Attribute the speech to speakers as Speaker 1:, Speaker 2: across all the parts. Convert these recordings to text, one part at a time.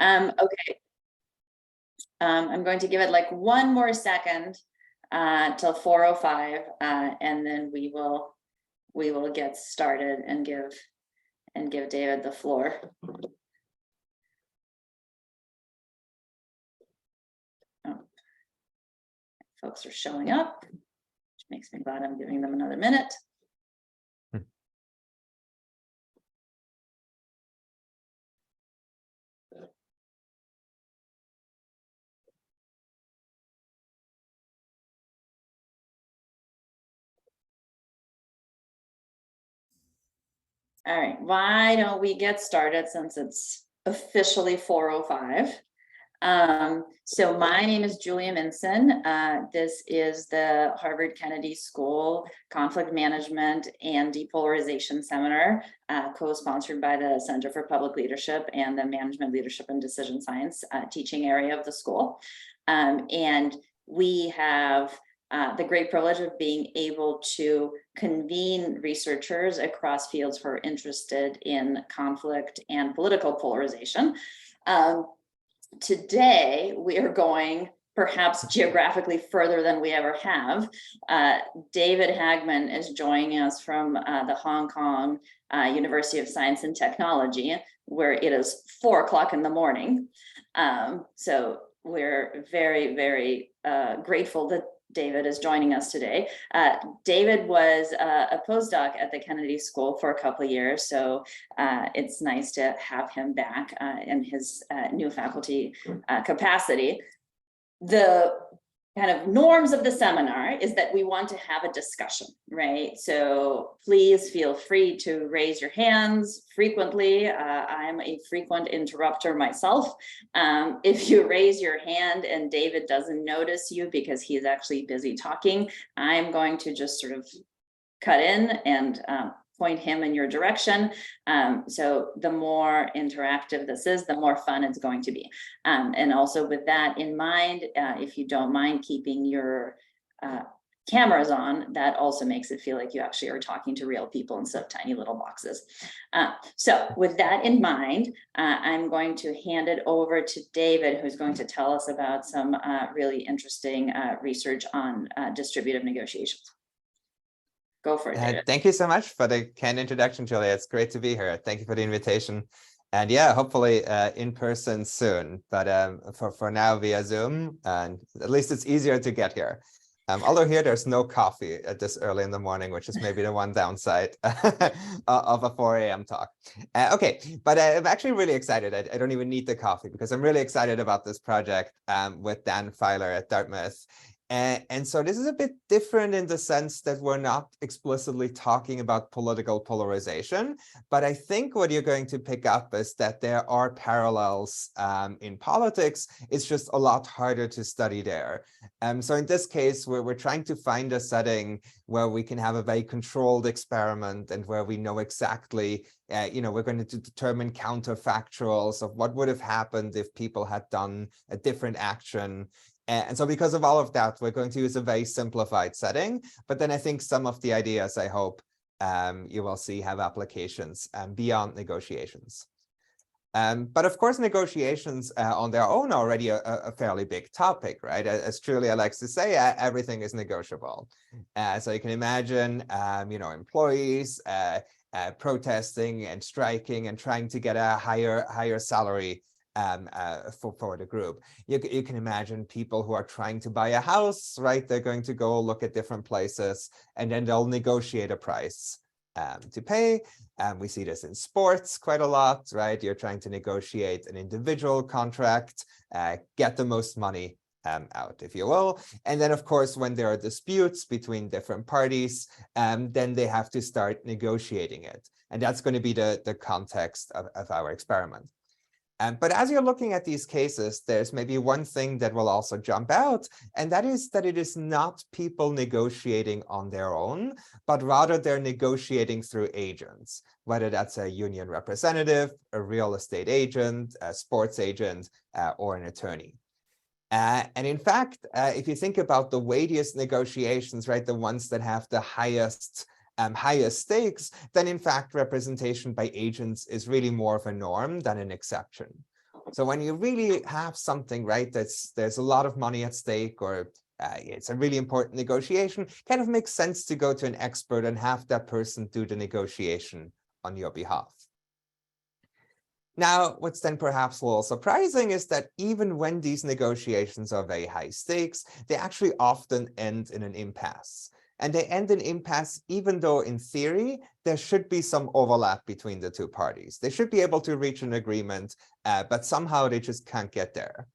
Speaker 1: Okay. I'm going to give it like one more second till 4:05, and then we will get started and give David the floor. Oh. Folks are showing up, which makes me glad I'm giving them another minute. All right, why don't we get started since it's officially 4:05? So my name is Julia Minson. This is the Harvard Kennedy School Conflict Management and Depolarization Seminar, co-sponsored by the Center for Public Leadership and the Management, Leadership, and Decision Science teaching area of the school. And we have the great privilege of being able to convene researchers across fields who are interested in conflict and political polarization. Today, we are going perhaps geographically further than we ever have. David Hagman is joining us from the Hong Kong University of Science and Technology, where it is 4 o'clock in the morning. So we're very, very grateful that David is joining us today. David was a postdoc at the Kennedy School for a couple of years, so it's nice to have him back in his new faculty capacity. The kind of norms of the seminar is that we want to have a discussion, right? So please feel free to raise your hands frequently. I'm a frequent interrupter myself. If you raise your hand and David doesn't notice you because he's actually busy talking, I'm going to just sort of cut in and point him in your direction. So the more interactive this is, the more fun it's going to be. And also with that in mind, if you don't mind keeping your cameras on, that also makes it feel like you actually are talking to real people instead of tiny little boxes. So with that in mind, I'm going to hand it over to David, who's going to tell us about some really interesting research on distributive negotiations. Go for it, David.
Speaker 2: Thank you so much for the kind introduction, Julia. It's great to be here. Thank you for the invitation. And yeah, hopefully in person soon, but for now via Zoom, and at least it's easier to get here. Although here there's no coffee at this early in the morning, which is maybe the one downside of a 4 a.m. talk. Okay, but I'm actually really excited. I don't even need the coffee because I'm really excited about this project with Dan Feiler at Dartmouth. And so this is a bit different in the sense that we're not explicitly talking about political polarization, but I think what you're going to pick up is that there are parallels in politics. It's just a lot harder to study there. So in this case, we're trying to find a setting where we can have a very controlled experiment and where we know exactly, we're going to determine counterfactuals of what would have happened if people had done a different action. And so because of all of that, we're going to use a very simplified setting. But then I think some of the ideas, I hope you will see have applications beyond negotiations. But of course, negotiations on their own are already a fairly big topic, right? As Julia likes to say, everything is negotiable. So you can imagine, employees protesting and striking and trying to get a higher salary for the group. You can imagine people who are trying to buy a house, right? They're going to go look at different places and then they'll negotiate a price to pay. We see this in sports quite a lot, right? You're trying to negotiate an individual contract, get the most money out, if you will. And then, of course, when there are disputes between different parties, then they have to start negotiating it. And that's going to be the context of our experiment. But as you're looking at these cases, there's maybe one thing that will also jump out, and that is that it is not people negotiating on their own, but rather they're negotiating through agents, whether that's a union representative, a real estate agent, a sports agent, or an attorney. And in fact, if you think about the weightiest negotiations, right, the ones that have the highest stakes, then in fact representation by agents is really more of a norm than an exception. So when you really have something, right, there's a lot of money at stake, or it's a really important negotiation, kind of makes sense to go to an expert and have that person do the negotiation on your behalf. Now, what's then perhaps a little surprising is that even when these negotiations are very high stakes, they actually often end in an impasse. And they end in impasse even though in theory, there should be some overlap between the two parties. They should be able to reach an agreement, but somehow they just can't get there.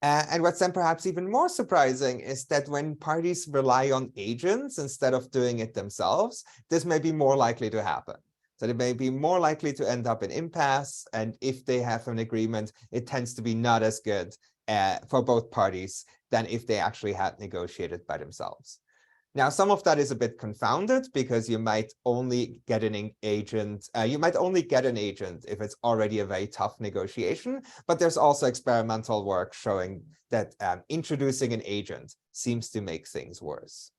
Speaker 2: And what's then perhaps even more surprising is that when parties rely on agents instead of doing it themselves, this may be more likely to happen. So they may be more likely to end up in impasse, and if they have an agreement, it tends to be not as good for both parties than if they actually had negotiated by themselves. Now, some of that is a bit confounded because you might only get an agent, if it's already a very tough negotiation, but there's also experimental work showing that introducing an agent seems to make things worse.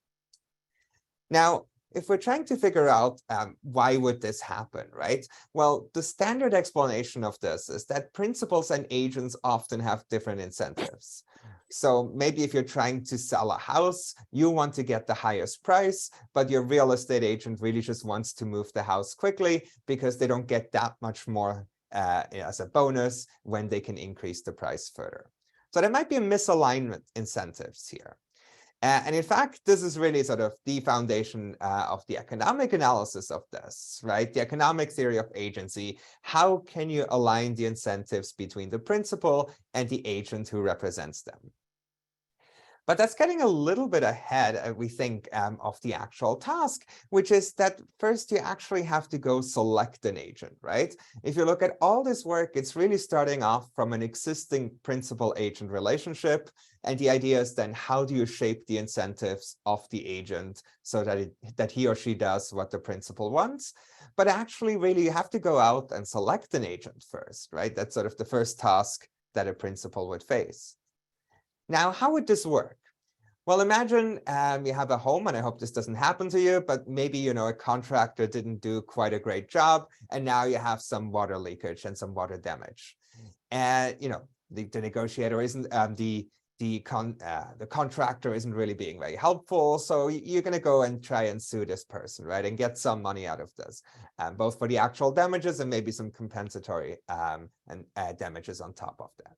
Speaker 2: Now, if we're trying to figure out why would this happen, right? Well, the standard explanation of this is that principals and agents often have different incentives. So maybe if you're trying to sell a house, you want to get the highest price, but your real estate agent really just wants to move the house quickly because they don't get that much more as a bonus when they can increase the price further. So there might be a misalignment incentives here. And in fact, this is really sort of the foundation of the economic analysis of this, right? The economic theory of agency. How can you align the incentives between the principal and the agent who represents them? But that's getting a little bit ahead, we think, of the actual task, which is that first you actually have to go select an agent, right? If you look at all this work, it's really starting off from an existing principal-agent relationship. And the idea is then, how do you shape the incentives of the agent so that he or she does what the principal wants? But actually, really, you have to go out and select an agent first, right? That's sort of the first task that a principal would face. Now, how would this work? Well, imagine you have a home, and I hope this doesn't happen to you, but maybe, a contractor didn't do quite a great job, and now you have some water leakage and some water damage. And, the negotiator isn't, the contractor isn't really being very helpful, so you're going to go and try and sue this person, right, and get some money out of this, both for the actual damages and maybe some compensatory damages on top of that.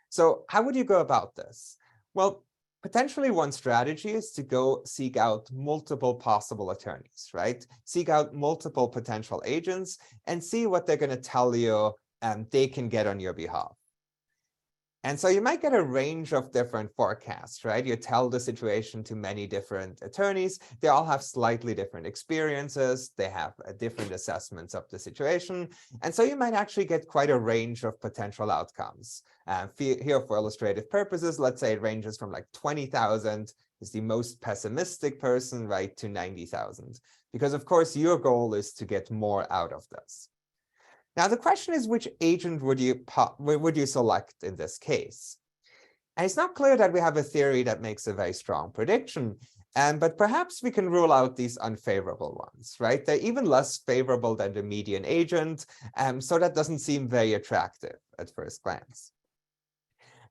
Speaker 2: So how would you go about this? Well, potentially one strategy is to go seek out multiple possible attorneys, right? Seek out multiple potential agents and see what they're going to tell you they can get on your behalf. And so you might get a range of different forecasts, right? You tell the situation to many different attorneys. They all have slightly different experiences. They have different assessments of the situation. And so you might actually get quite a range of potential outcomes. Here, for illustrative purposes, let's say it ranges from like 20,000 is the most pessimistic person, right, to 90,000. Because of course, your goal is to get more out of this. Now, the question is, which agent would you select in this case? And it's not clear that we have a theory that makes a very strong prediction, but perhaps we can rule out these unfavorable ones, right? They're even less favorable than the median agent, so that doesn't seem very attractive at first glance.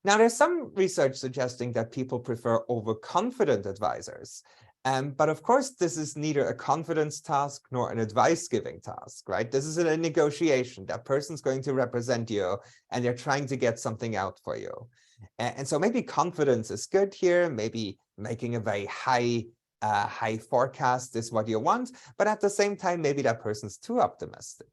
Speaker 2: Now, there's some research suggesting that people prefer overconfident advisors. But of course, this is neither a confidence task nor an advice-giving task, right? This is a negotiation. That person's going to represent you, and they're trying to get something out for you. And so maybe confidence is good here. Maybe making a very high forecast is what you want. But at the same time, maybe that person's too optimistic.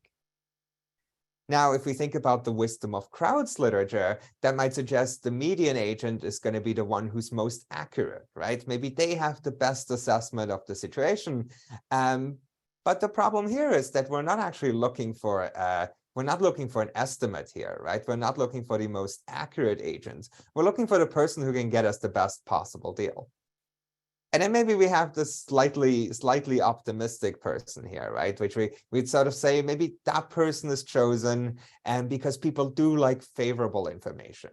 Speaker 2: Now, if we think about the wisdom of crowds literature, that might suggest the median agent is going to be the one who's most accurate, right? Maybe they have the best assessment of the situation. But the problem here is that we're not actually looking for an estimate here, right? We're not looking for the most accurate agent. We're looking for the person who can get us the best possible deal. And then maybe we have this slightly optimistic person here, right? Which we'd sort of say maybe that person is chosen and because people do like favorable information.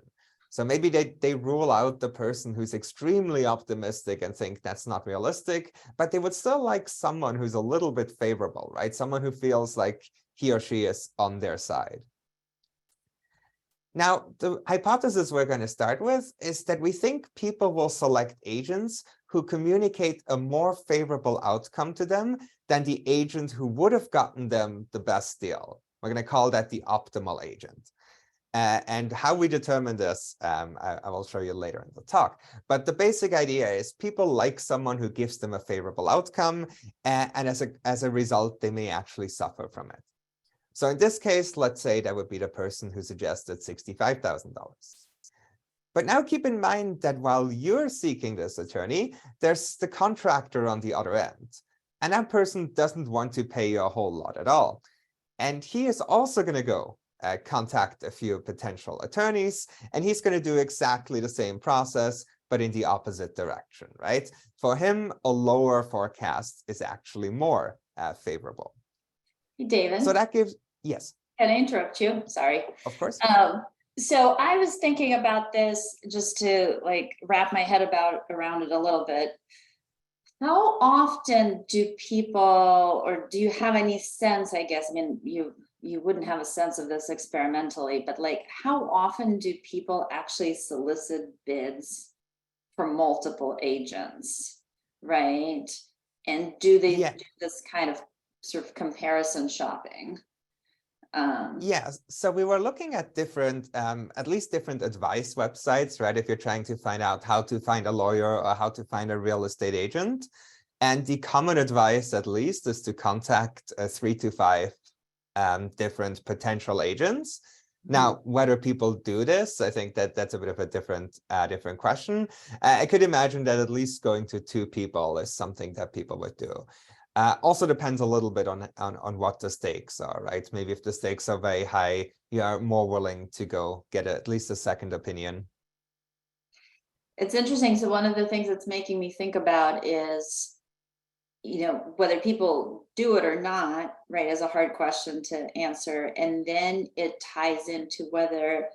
Speaker 2: So maybe they rule out the person who's extremely optimistic and think that's not realistic, but they would still like someone who's a little bit favorable, right? Someone who feels like he or she is on their side. Now, the hypothesis we're going to start with is that we think people will select agents who communicate a more favorable outcome to them than the agent who would have gotten them the best deal. We're going to call that the optimal agent. And how we determine this, I will show you later in the talk. But the basic idea is people like someone who gives them a favorable outcome, and as a result, they may actually suffer from it. So in this case, let's say that would be the person who suggested $65,000. But now keep in mind that while you're seeking this attorney, there's the contractor on the other end. And that person doesn't want to pay you a whole lot at all. And he is also going to go contact a few potential attorneys, and he's going to do exactly the same process, but in the opposite direction, right? For him, a lower forecast is actually more favorable.
Speaker 1: David.
Speaker 2: So that gives, yes.
Speaker 1: Can I interrupt you? Sorry.
Speaker 2: Of course.
Speaker 1: So I was thinking about this just to like wrap my head around it a little bit. How often do people, or do you have any sense, I guess, I mean, you wouldn't have a sense of this experimentally, but like how often do people actually solicit bids for multiple agents, right? And do they do this kind of sort of comparison shopping?
Speaker 2: Yes, so we were looking at different, at least different advice websites, right? If you're trying to find out how to find a lawyer or how to find a real estate agent. And the common advice, at least, is to contact 3 to 5 different potential agents. Now, whether people do this, I think that that's a bit of a different question. I could imagine that at least going to 2 people is something that people would do. Also depends a little bit on what the stakes are, right? Maybe if the stakes are very high, you are more willing to go get at least a second opinion.
Speaker 1: It's interesting. So one of the things that's making me think about is, whether people do it or not, right, is a hard question to answer. And then it ties into whether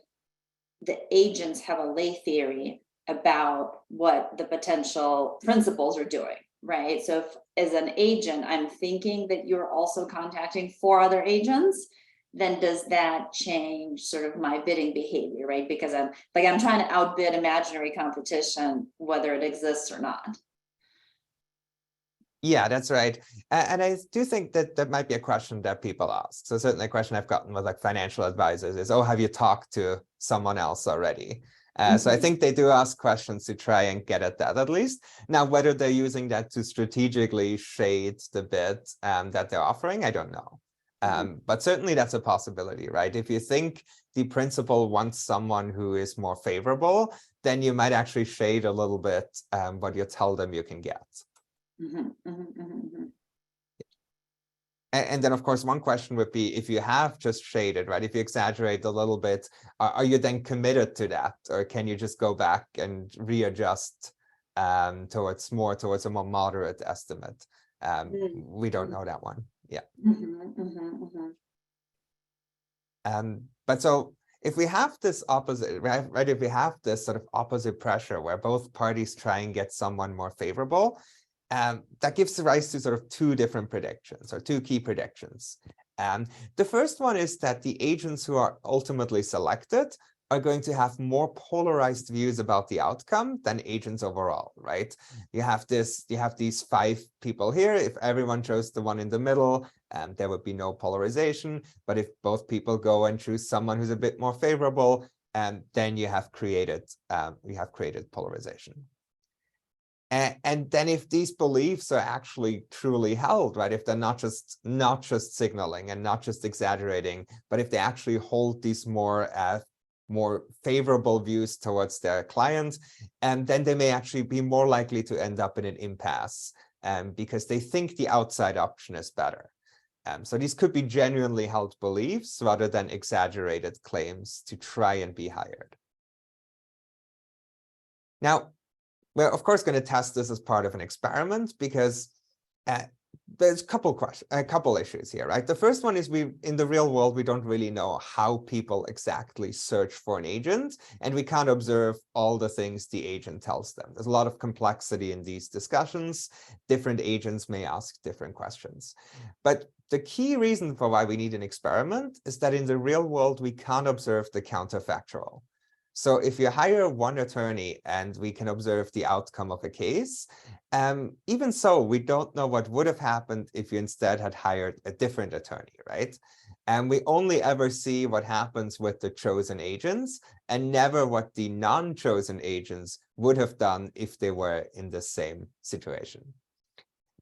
Speaker 1: the agents have a lay theory about what the potential principals are doing, right? So if as an agent, I'm thinking that you're also contacting 4 other agents, then does that change sort of my bidding behavior, right? Because I'm trying to outbid imaginary competition, whether it exists or not.
Speaker 2: Yeah, that's right. And I do think that that might be a question that people ask. So certainly a question I've gotten with like financial advisors is, oh, have you talked to someone else already? So I think they do ask questions to try and get at that at least. Now, whether they're using that to strategically shade the bid that they're offering, I don't know. But certainly that's a possibility, right? If you think the principal wants someone who is more favorable, then you might actually shade a little bit what you tell them you can get. And then, of course, one question would be, if you have just shaded, right, if you exaggerate a little bit, are you then committed to that? Or can you just go back and readjust towards a more moderate estimate? We don't know that one. Yeah. But so if we have this opposite, right, if we have this sort of opposite pressure where both parties try and get someone more favorable, that gives rise to sort of 2 different predictions, or 2 key predictions. The first one is that the agents who are ultimately selected are going to have more polarized views about the outcome than agents overall, right? You have these 5 people here. If everyone chose the one in the middle, there would be no polarization. But if both people go and choose someone who's a bit more favorable, then you have created polarization. And then if these beliefs are actually truly held, right, if they're not just signaling and not just exaggerating, but if they actually hold these more favorable views towards their clients, and then they may actually be more likely to end up in an impasse because they think the outside option is better. So these could be genuinely held beliefs rather than exaggerated claims to try and be hired. Now, we're of course going to test this as part of an experiment because there's a couple issues here, right? The first one is in the real world, we don't really know how people exactly search for an agent, and we can't observe all the things the agent tells them. There's a lot of complexity in these discussions. Different agents may ask different questions. But the key reason for why we need an experiment is that in the real world, we can't observe the counterfactual. So if you hire one attorney and we can observe the outcome of a case, even so, we don't know what would have happened if you instead had hired a different attorney, right? And we only ever see what happens with the chosen agents and never what the non-chosen agents would have done if they were in the same situation.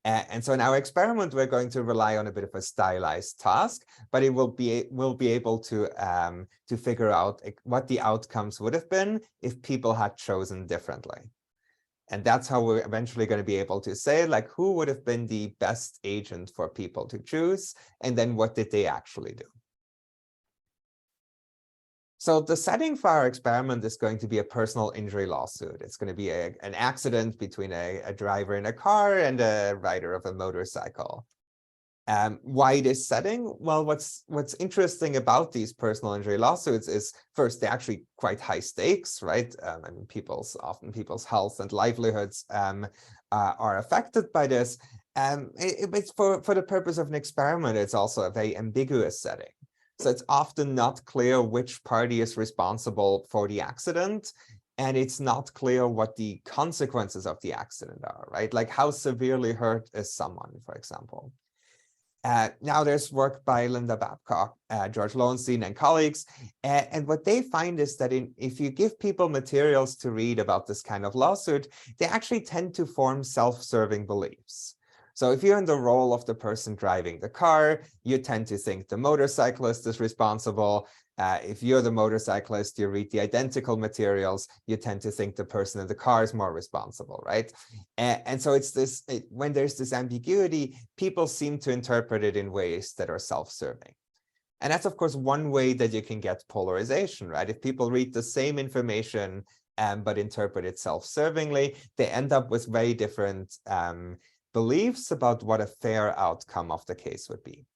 Speaker 2: And so in our experiment, we're going to rely on a bit of a stylized task, but it will be able to figure out what the outcomes would have been if people had chosen differently. And that's how we're eventually going to be able to say, like, who would have been the best agent for people to choose, and then what did they actually do? So the setting for our experiment is going to be a personal injury lawsuit. It's going to be an accident between a driver in a car and a rider of a motorcycle. Why this setting? Well, what's interesting about these personal injury lawsuits is, first, they're actually quite high stakes, right? I mean, often people's health and livelihoods are affected by this. It's for the purpose of an experiment, it's also a very ambiguous setting. So it's often not clear which party is responsible for the accident, and it's not clear what the consequences of the accident are, right? Like, how severely hurt is someone, for example. Now there's work by Linda Babcock, George Lowenstein, and colleagues. And what they find is that if you give people materials to read about this kind of lawsuit, they actually tend to form self-serving beliefs. So if you're in the role of the person driving the car, you tend to think the motorcyclist is responsible. If you're the motorcyclist, you read the identical materials, you tend to think the person in the car is more responsible, right? And so it's when there's this ambiguity, people seem to interpret it in ways that are self-serving. And that's, of course, one way that you can get polarization, right? If people read the same information but interpret it self-servingly, they end up with very different beliefs about what a fair outcome of the case would be.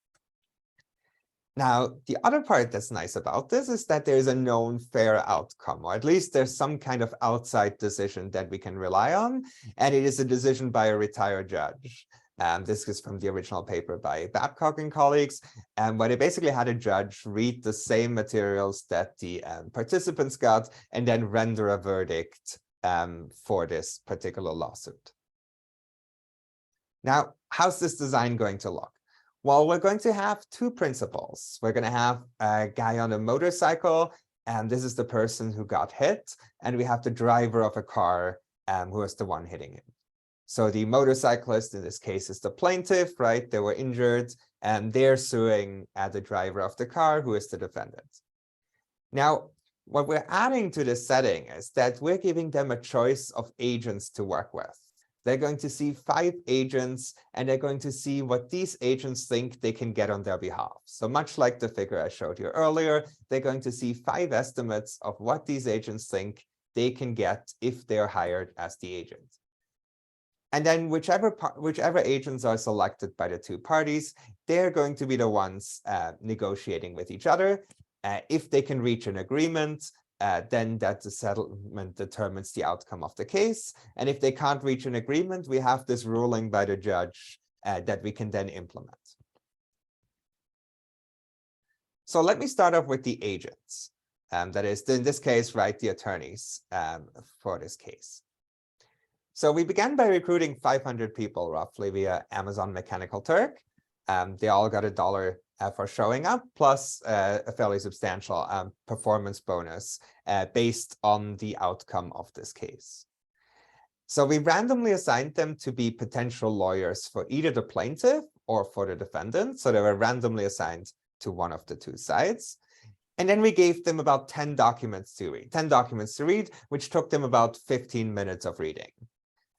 Speaker 2: Now, the other part that's nice about this is that there's a known fair outcome, or at least there's some kind of outside decision that we can rely on, and it is a decision by a retired judge. This is from the original paper by Babcock and colleagues, where they basically had a judge read the same materials that the participants got and then render a verdict for this particular lawsuit. Now, how's this design going to look? Well, we're going to have two principles. We're going to have a guy on a motorcycle, and this is the person who got hit, and we have the driver of a car who is the one hitting him. So the motorcyclist in this case is the plaintiff, right? They were injured, and they're suing the driver of the car, who is the defendant. Now, what we're adding to this setting is that we're giving them a choice of agents to work with. They're going to see 5 agents, and they're going to see what these agents think they can get on their behalf. So much like the figure I showed you earlier, they're going to see 5 estimates of what these agents think they can get if they're hired as the agent. And then whichever agents are selected by the 2 parties, they're going to be the ones negotiating with each other. If they can reach an agreement, then that the settlement determines the outcome of the case. And if they can't reach an agreement, we have this ruling by the judge that we can then implement. So let me start off with the agents. That is, in this case, right, the attorneys for this case. So we began by recruiting 500 people roughly via Amazon Mechanical Turk. They all got $1 for showing up, plus a fairly substantial performance bonus based on the outcome of this case. So we randomly assigned them to be potential lawyers for either the plaintiff or for the defendant. So they were randomly assigned to one of the 2 sides. And then we gave them about 10 documents to read, which took them about 15 minutes of reading.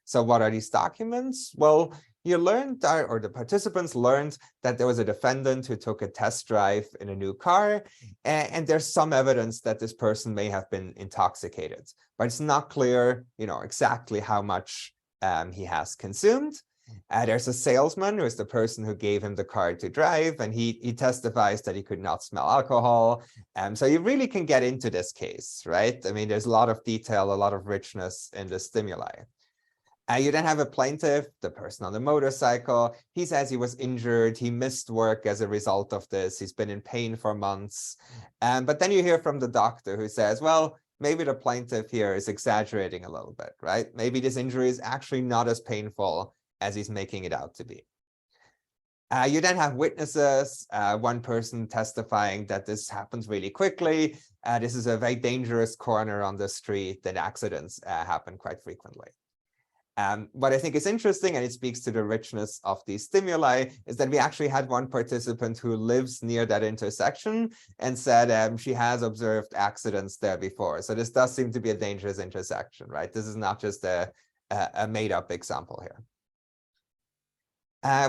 Speaker 2: So what are these documents? Well, you learned, or the participants learned, that there was a defendant who took a test drive in a new car, and there's some evidence that this person may have been intoxicated, but it's not clear, exactly how much he has consumed. There's a salesman who is the person who gave him the car to drive, and he testifies that he could not smell alcohol. So you really can get into this case, right? I mean, there's a lot of detail, a lot of richness in the stimuli. You then have a plaintiff, the person on the motorcycle. He says he was injured. He missed work as a result of this. He's been in pain for months. But then you hear from the doctor who says, well, maybe the plaintiff here is exaggerating a little bit, right? Maybe this injury is actually not as painful as he's making it out to be. You then have witnesses, one person testifying that this happens really quickly. This is a very dangerous corner on the street, and accidents happen quite frequently. What I think is interesting, and it speaks to the richness of these stimuli, is that we actually had one participant who lives near that intersection and said she has observed accidents there before. So this does seem to be a dangerous intersection, right? This is not just a made-up example here.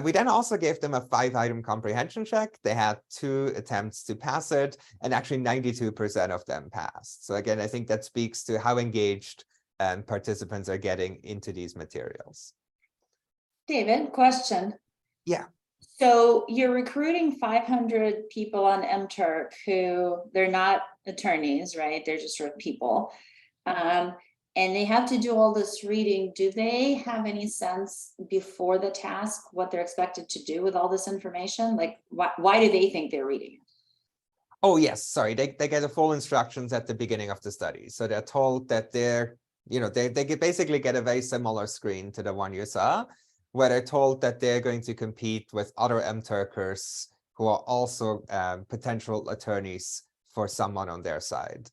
Speaker 2: We then also gave them a 5-item comprehension check. They had 2 attempts to pass it, and actually 92% of them passed. So again, I think that speaks to how engaged participants are getting into these materials.
Speaker 3: David, question.
Speaker 2: Yeah.
Speaker 3: So you're recruiting 500 people on MTurk who they're not attorneys, right? They're just sort of people. And they have to do all this reading. Do they have any sense before the task what they're expected to do with all this information? Like, why do they think they're reading it?
Speaker 2: Oh, yes. Sorry, they get the full instructions at the beginning of the study. So they're told that they're, they basically get a very similar screen to the one you saw, where they're told that they're going to compete with other MTurkers who are also potential attorneys for someone on their side.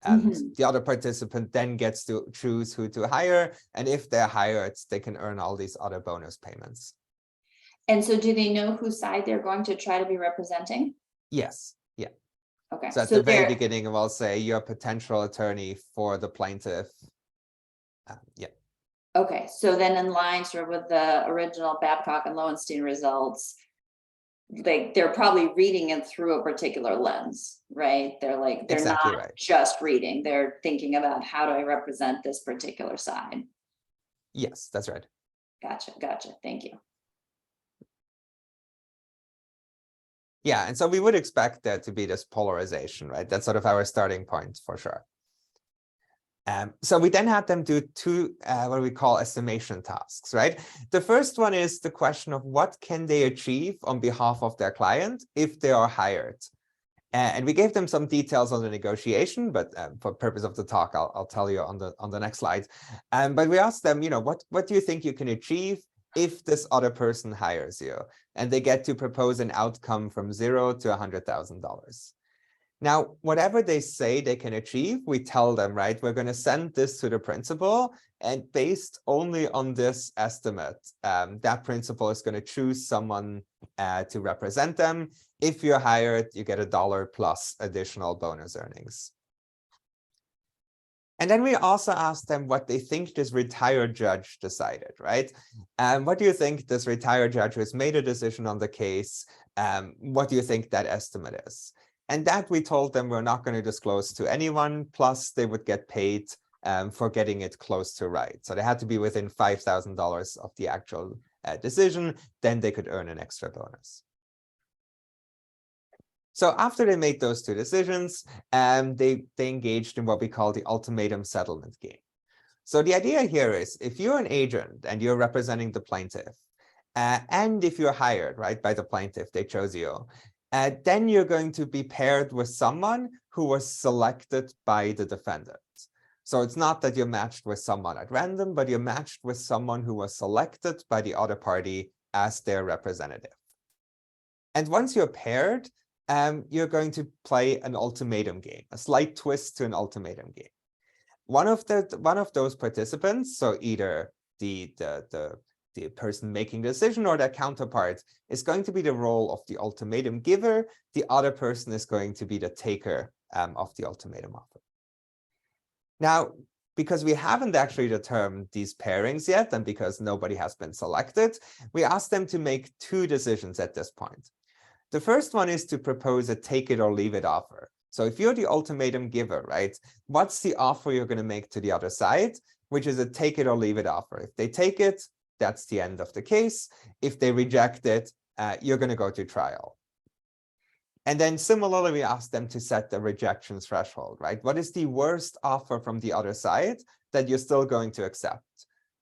Speaker 2: And the other participant then gets to choose who to hire. And if they're hired, they can earn all these other bonus payments.
Speaker 3: And so do they know whose side they're going to try to be representing?
Speaker 2: Yes. Yeah.
Speaker 3: Okay.
Speaker 2: So at the very beginning, we'll say you're a potential attorney for the plaintiff. Yeah.
Speaker 3: Okay. So then in line sort of with the original Babcock and Lowenstein results, they're probably reading it through a particular lens, right? They're
Speaker 2: Exactly
Speaker 3: not
Speaker 2: right.
Speaker 3: just reading, they're thinking about how do I represent this particular side.
Speaker 2: Yes, that's right.
Speaker 3: Gotcha. Thank you.
Speaker 2: Yeah, and so we would expect there to be this polarization, right? That's sort of our starting point for sure. So we then had them do 2 what we call estimation tasks, right? The first one is the question of what can they achieve on behalf of their client if they are hired. And we gave them some details on the negotiation, but for purpose of the talk, I'll tell you on the next slide. But we asked them, what do you think you can achieve if this other person hires you? And they get to propose an outcome from $0 to $100,000. Now, whatever they say they can achieve, we tell them, right, we're going to send this to the principal, and based only on this estimate, that principal is going to choose someone to represent them. If you're hired, you get $1 plus additional bonus earnings. And then we also asked them what they think this retired judge decided, right? What do you think this retired judge who has made a decision on the case, what do you think that estimate is? And that we told them we're not going to disclose to anyone, plus they would get paid for getting it close to right. So they had to be within $5,000 of the actual decision, then they could earn an extra bonus. So after they made those 2 decisions, they engaged in what we call the ultimatum settlement game. So the idea here is if you're an agent and you're representing the plaintiff, and if you're hired, right, by the plaintiff, they chose you, then you're going to be paired with someone who was selected by the defendant. So it's not that you're matched with someone at random, but you're matched with someone who was selected by the other party as their representative. And once you're paired, you're going to play an ultimatum game, a slight twist to an ultimatum game. One of those participants, so either the person making the decision or their counterpart, is going to be the role of the ultimatum giver. The other person is going to be the taker of the ultimatum offer. Now, because we haven't actually determined these pairings yet, and because nobody has been selected, we asked them to make 2 decisions at this point. The first one is to propose a take it or leave it offer. So if you're the ultimatum giver, right, what's the offer you're going to make to the other side, which is a take it or leave it offer? If they take it, that's the end of the case. If they reject it, you're going to go to trial. And then similarly, we ask them to set the rejection threshold, right? What is the worst offer from the other side that you're still going to accept?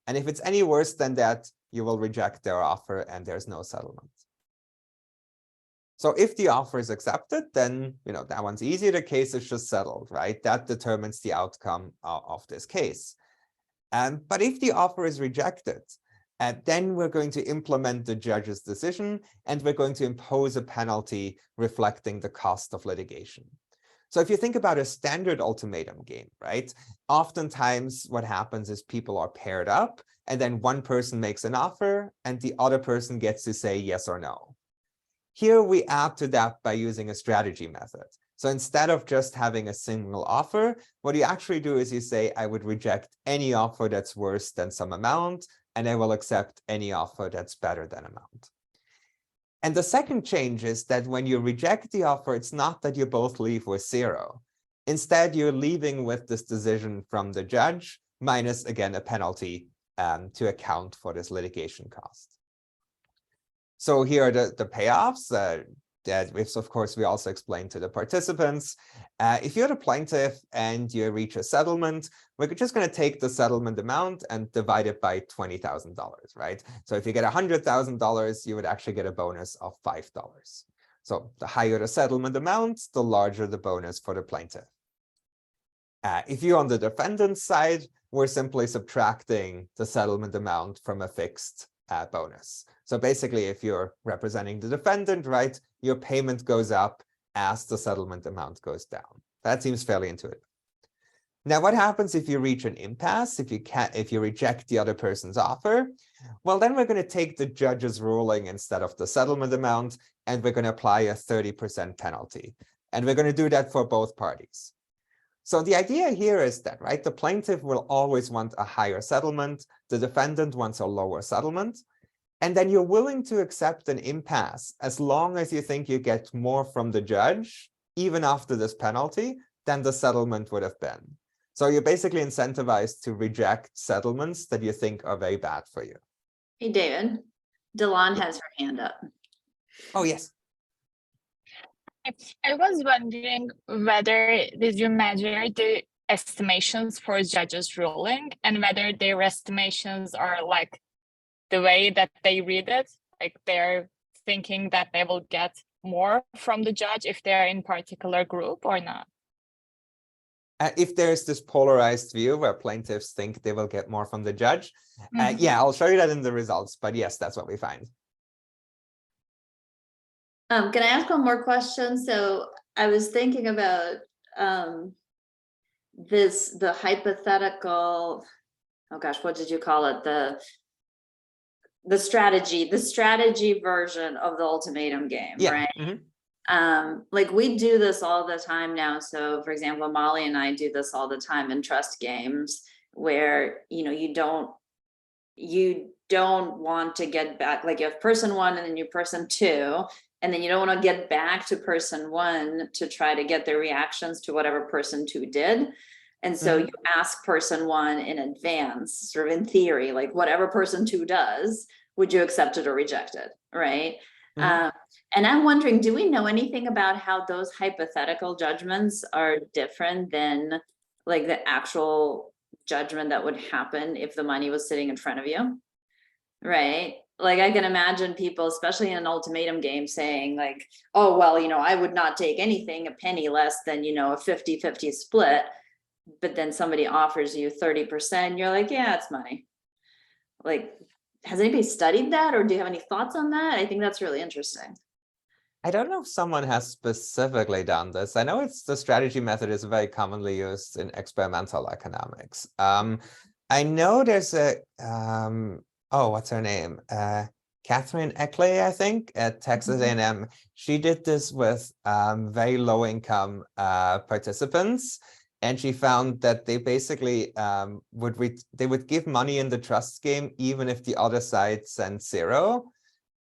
Speaker 2: And if it's any worse than that, you will reject their offer and there's no settlement. So if the offer is accepted, then that one's easy. The case is just settled, right? That determines the outcome of this case. But if the offer is rejected, then we're going to implement the judge's decision, and we're going to impose a penalty reflecting the cost of litigation. So if you think about a standard ultimatum game, right? Oftentimes what happens is people are paired up, and then one person makes an offer, and the other person gets to say yes or no. Here we add to that by using a strategy method. So instead of just having a single offer, what you actually do is you say, I would reject any offer that's worse than some amount, and I will accept any offer that's better than amount. And the second change is that when you reject the offer, it's not that you both leave with zero. Instead, you're leaving with this decision from the judge, minus, again, a penalty to account for this litigation cost. So here are the payoffs that, of course, we also explained to the participants. If you're the plaintiff and you reach a settlement, we're just going to take the settlement amount and divide it by $20,000, right? So if you get $100,000, you would actually get a bonus of $5. So the higher the settlement amount, the larger the bonus for the plaintiff. If you're on the defendant's side, we're simply subtracting the settlement amount from a fixed bonus. So basically, if you're representing the defendant, right, your payment goes up as the settlement amount goes down. That seems fairly intuitive. Now, what happens if you reach an impasse, if you reject the other person's offer? Well, then we're going to take the judge's ruling instead of the settlement amount, and we're going to apply a 30% penalty. And we're going to do that for both parties. So the idea here is that, right, the plaintiff will always want a higher settlement, the defendant wants a lower settlement, and then you're willing to accept an impasse as long as you think you get more from the judge, even after this penalty, than the settlement would have been. So you're basically incentivized to reject settlements that you think are very bad for you.
Speaker 1: Hey, David, Delon has her hand up.
Speaker 2: Oh, yes.
Speaker 4: I was wondering whether did you measure the estimations for judges' ruling and whether their estimations are like the way that they read it, like they're thinking that they will get more from the judge if they're in particular group or not?
Speaker 2: If there's this polarized view where plaintiffs think they will get more from the judge, yeah, I'll show you that in the results, but yes, that's what we find.
Speaker 1: Can I ask one more question? So I was thinking about the hypothetical, oh gosh, what did you call it? The strategy version of the ultimatum game,
Speaker 2: Yeah.
Speaker 1: right?
Speaker 2: Mm-hmm.
Speaker 1: Like we do this all the time now. So for example, Molly and I do this all the time in trust games where, you don't want to get back, like you have person one and then you person two, and then you don't want to get back to person one to try to get their reactions to whatever person two did. And so you ask person one in advance, sort of in theory, like whatever person two does, would you accept it or reject it, right? And I'm wondering, do we know anything about how those hypothetical judgments are different than like the actual judgment that would happen if the money was sitting in front of you, right? Like I can imagine people, especially in an ultimatum game, saying like, oh, well, I would not take anything a penny less than, a 50-50 split. But then somebody offers you 30%, you're like, yeah, it's money. Like, has anybody studied that, or do you have any thoughts on that? I think that's really interesting.
Speaker 2: I don't know if someone has specifically done this. I know the strategy method is very commonly used in experimental economics. I know there's a, what's her name? Catherine Eckley, I think, at Texas A&M. She did this with very low income participants. And she found that they basically would give money in the trust game, even if the other side sent zero.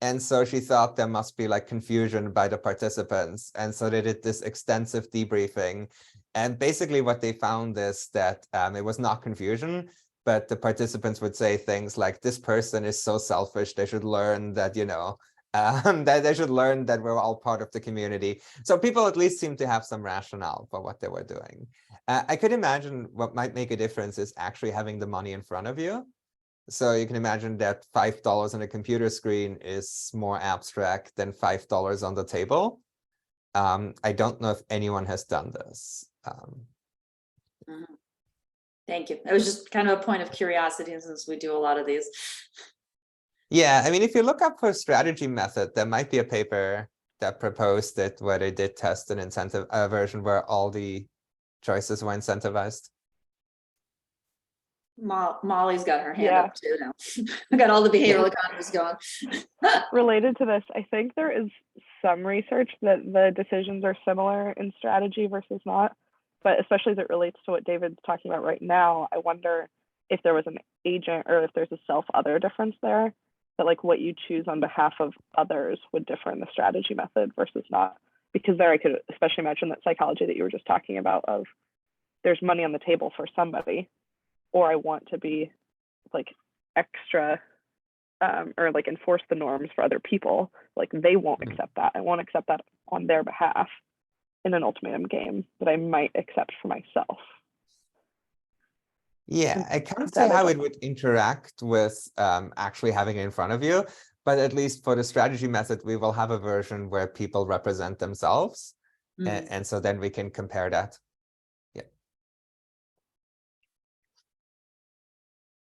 Speaker 2: And so she thought there must be like confusion by the participants. And so they did this extensive debriefing. And basically what they found is that it was not confusion. but the participants would say things like, this person is so selfish, they should learn that, you know, that they should learn that we're all part of the community. So people at least seem to have some rationale for what they were doing. I could imagine what might make a difference is actually having the money in front of you. So you can imagine that $5 on a computer screen is more abstract than $5 on the table. I don't know if anyone has done this.
Speaker 1: Thank you. It was just kind of a point of curiosity since we do a lot of these.
Speaker 2: Yeah, I mean, if you look up for strategy method, there might be a paper that proposed it where they did test an incentive version where all the choices were incentivized.
Speaker 1: Molly's got her hand up too now. I got all the behavioral economists going.
Speaker 5: Related to this, I think there is some research that the decisions are similar in strategy versus not, but especially as it relates to what David's talking about right now, I wonder if there was an agent or if there's a self-other difference there, that like what you choose on behalf of others would differ in the strategy method versus not. Because there I could especially imagine that psychology that you were just talking about of there's money on the table for somebody, or I want to be like extra or like enforce the norms for other people. Like they won't accept that. I won't accept that on their behalf in an ultimatum game that I might accept for myself.
Speaker 2: Yeah, I can't say how it would interact with actually having it in front of you, but at least for the strategy method, we will have a version where people represent themselves. And so then we can compare that. Yeah.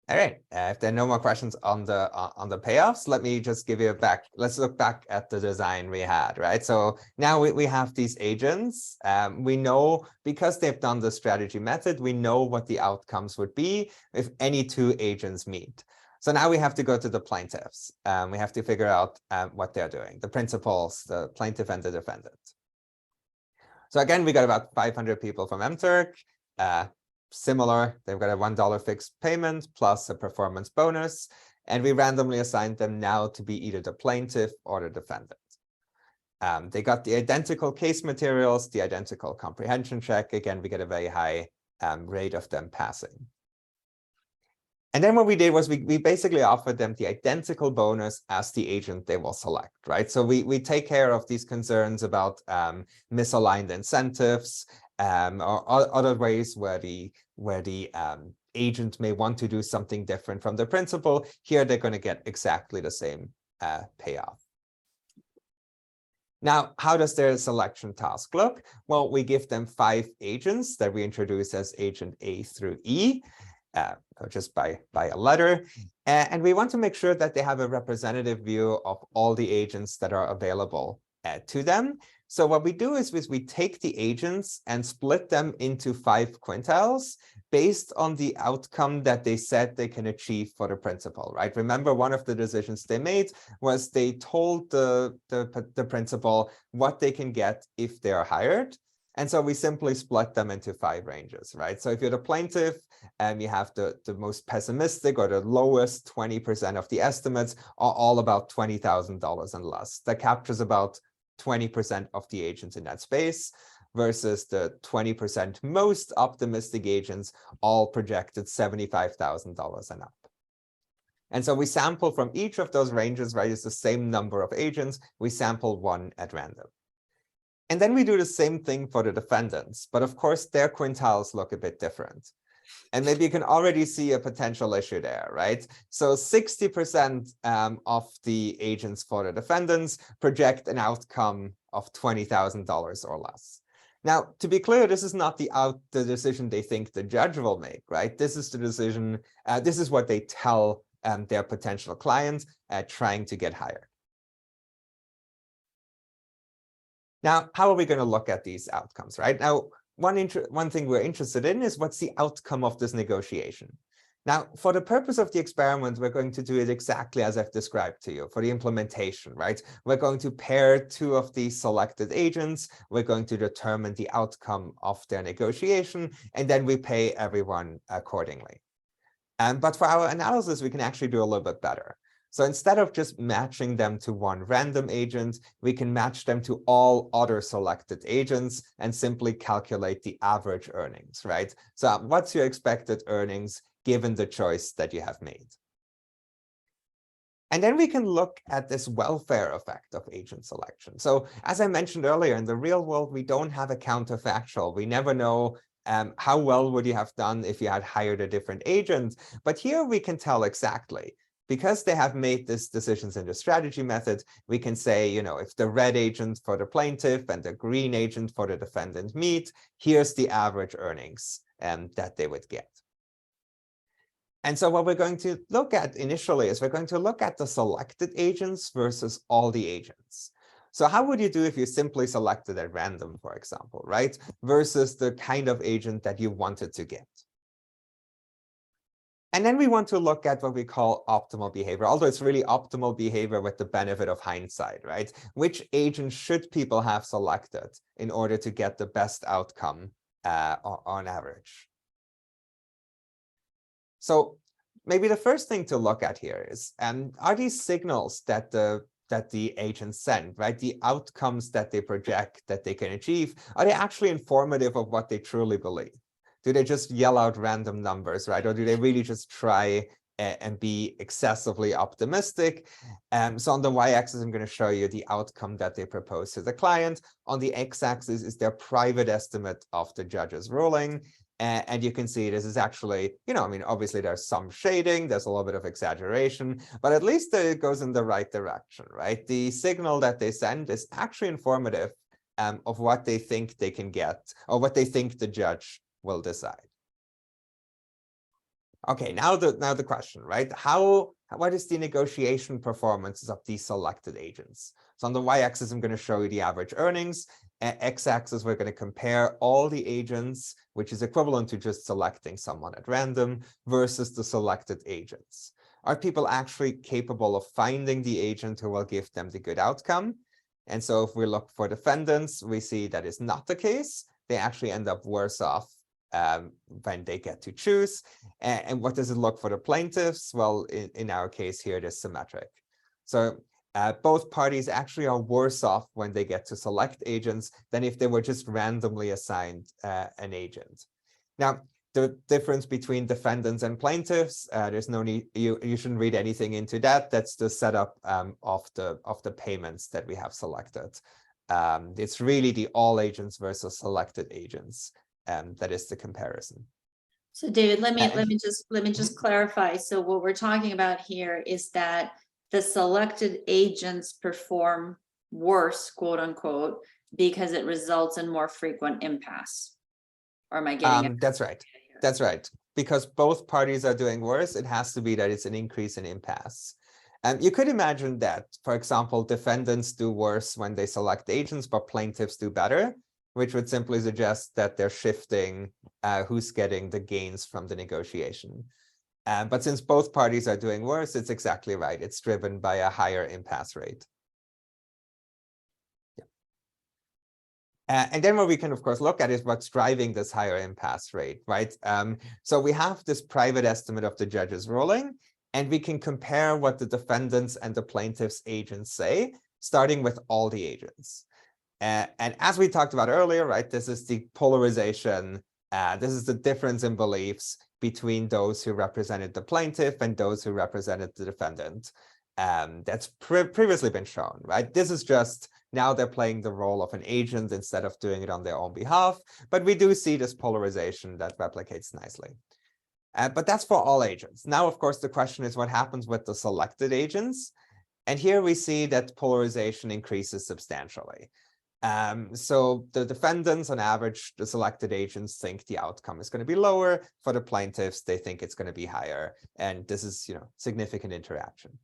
Speaker 2: All right, if there are no more questions on the payoffs, let me just give you back. Let's look back at the design we had, right? So now we have these agents. We know, because they've done the strategy method, we know what the outcomes would be if any two agents meet. So now we have to go to the plaintiffs. We have to figure out what they're doing, the principals, the plaintiff and the defendant. So again, we got about 500 people from MTurk. Similar, they've got a $1 fixed payment plus a performance bonus, and we randomly assigned them now to be either the plaintiff or the defendant. They got the identical case materials, the identical comprehension check. Again, we get a very high rate of them passing. And then what we did was we basically offered them the identical bonus as the agent they will select, right? So we take care of these concerns about misaligned incentives, or other ways where the agent may want to do something different from the principal. Here, they're going to get exactly the same payoff. Now, how does their selection task look? Well, we give them 5 agents that we introduce as agent A through E, just by a letter. And we want to make sure that they have a representative view of all the agents that are available to them. So what we do is we take the agents and split them into 5 quintiles based on the outcome that they said they can achieve for the principal, right? Remember, one of the decisions they made was they told the principal what they can get if they are hired. And so we simply split them into 5 ranges, right? So if you're the plaintiff, you have the most pessimistic or the lowest 20% of the estimates are all about $20,000 and less. That captures about 20% of the agents in that space versus the 20% most optimistic agents all projected $75,000 and up. And so we sample from each of those ranges, right? It's the same number of agents. We sample 1 at random. And then we do the same thing for the defendants, but of course their quintiles look a bit different. And maybe you can already see a potential issue there, right? So 60% of the agents for the defendants project an outcome of $20,000 or less. Now, to be clear, this is not the decision they think the judge will make, right? This is the decision, this is what they tell their potential clients trying to get hired. Now, how are we going to look at these outcomes, right? Now, one thing we're interested in is what's the outcome of this negotiation. Now, for the purpose of the experiment, we're going to do it exactly as I've described to you for the implementation, right? We're going to pair 2 of these selected agents. We're going to determine the outcome of their negotiation, and then we pay everyone accordingly. But for our analysis, we can actually do a little bit better. So instead of just matching them to one random agent, we can match them to all other selected agents and simply calculate the average earnings, right? So what's your expected earnings given the choice that you have made? And then we can look at this welfare effect of agent selection. So as I mentioned earlier, in the real world, we don't have a counterfactual. We never know how well would you have done if you had hired a different agent. But here we can tell exactly. Because they have made these decisions in the strategy method, we can say, you know, if the red agent for the plaintiff and the green agent for the defendant meet, here's the average earnings that they would get. And so what we're going to look at initially is we're going to look at the selected agents versus all the agents. So how would you do if you simply selected at random, for example, right? Versus the kind of agent that you wanted to get. And then we want to look at what we call optimal behavior, although it's really optimal behavior with the benefit of hindsight, right? Which agent should people have selected in order to get the best outcome on average? So maybe the first thing to look at here is, are these signals that the agents send, right? The outcomes that they project that they can achieve, are they actually informative of what they truly believe? Do they just yell out random numbers, right? Or do they really just try and be excessively optimistic? So on the y-axis, I'm going to show you the outcome that they propose to the client. On the x-axis is their private estimate of the judge's ruling. And you can see this is actually, you know, I mean, obviously there's some shading, there's a little bit of exaggeration, but at least it goes in the right direction, right? The signal that they send is actually informative of what they think they can get, or what they think the judge will decide. Okay, now the question, right? What is the negotiation performances of these selected agents? So on the y-axis, I'm going to show you the average earnings. X-axis, we're going to compare all the agents, which is equivalent to just selecting someone at random, versus the selected agents. Are people actually capable of finding the agent who will give them the good outcome? And so if we look for defendants, we see that is not the case. They actually end up worse off when they get to choose. And what does it look for the plaintiffs? Well, in our case here, it is symmetric. So both parties actually are worse off when they get to select agents than if they were just randomly assigned an agent. Now, the difference between defendants and plaintiffs, there's no need, you shouldn't read anything into that. That's the setup of the payments that we have selected. It's really the all agents versus selected agents. That is the comparison.
Speaker 3: So David, let me just clarify. So what we're talking about here is that the selected agents perform worse, quote unquote, because it results in more frequent impasse. Or am I getting it?
Speaker 2: That's right. That's right. Because both parties are doing worse, it has to be that it's an increase in impasse. And you could imagine that, for example, defendants do worse when they select agents, but plaintiffs do better, which would simply suggest that they're shifting who's getting the gains from the negotiation. But since both parties are doing worse, it's exactly right. It's driven by a higher impasse rate. Yeah. And then what we can, of course, look at is what's driving this higher impasse rate, right? So we have this private estimate of the judge's ruling, and we can compare what the defendants and the plaintiff's agents say, starting with all the agents. And as we talked about earlier, right, this is the polarization. This is the difference in beliefs between those who represented the plaintiff and those who represented the defendant. That's previously been shown, right? This is just now they're playing the role of an agent instead of doing it on their own behalf. But we do see this polarization that replicates nicely. But that's for all agents. Now, of course, the question is what happens with the selected agents? And here we see that polarization increases substantially. So the defendants, on average, the selected agents think the outcome is going to be lower. For the plaintiffs, they think it's going to be higher. And this is, significant interaction.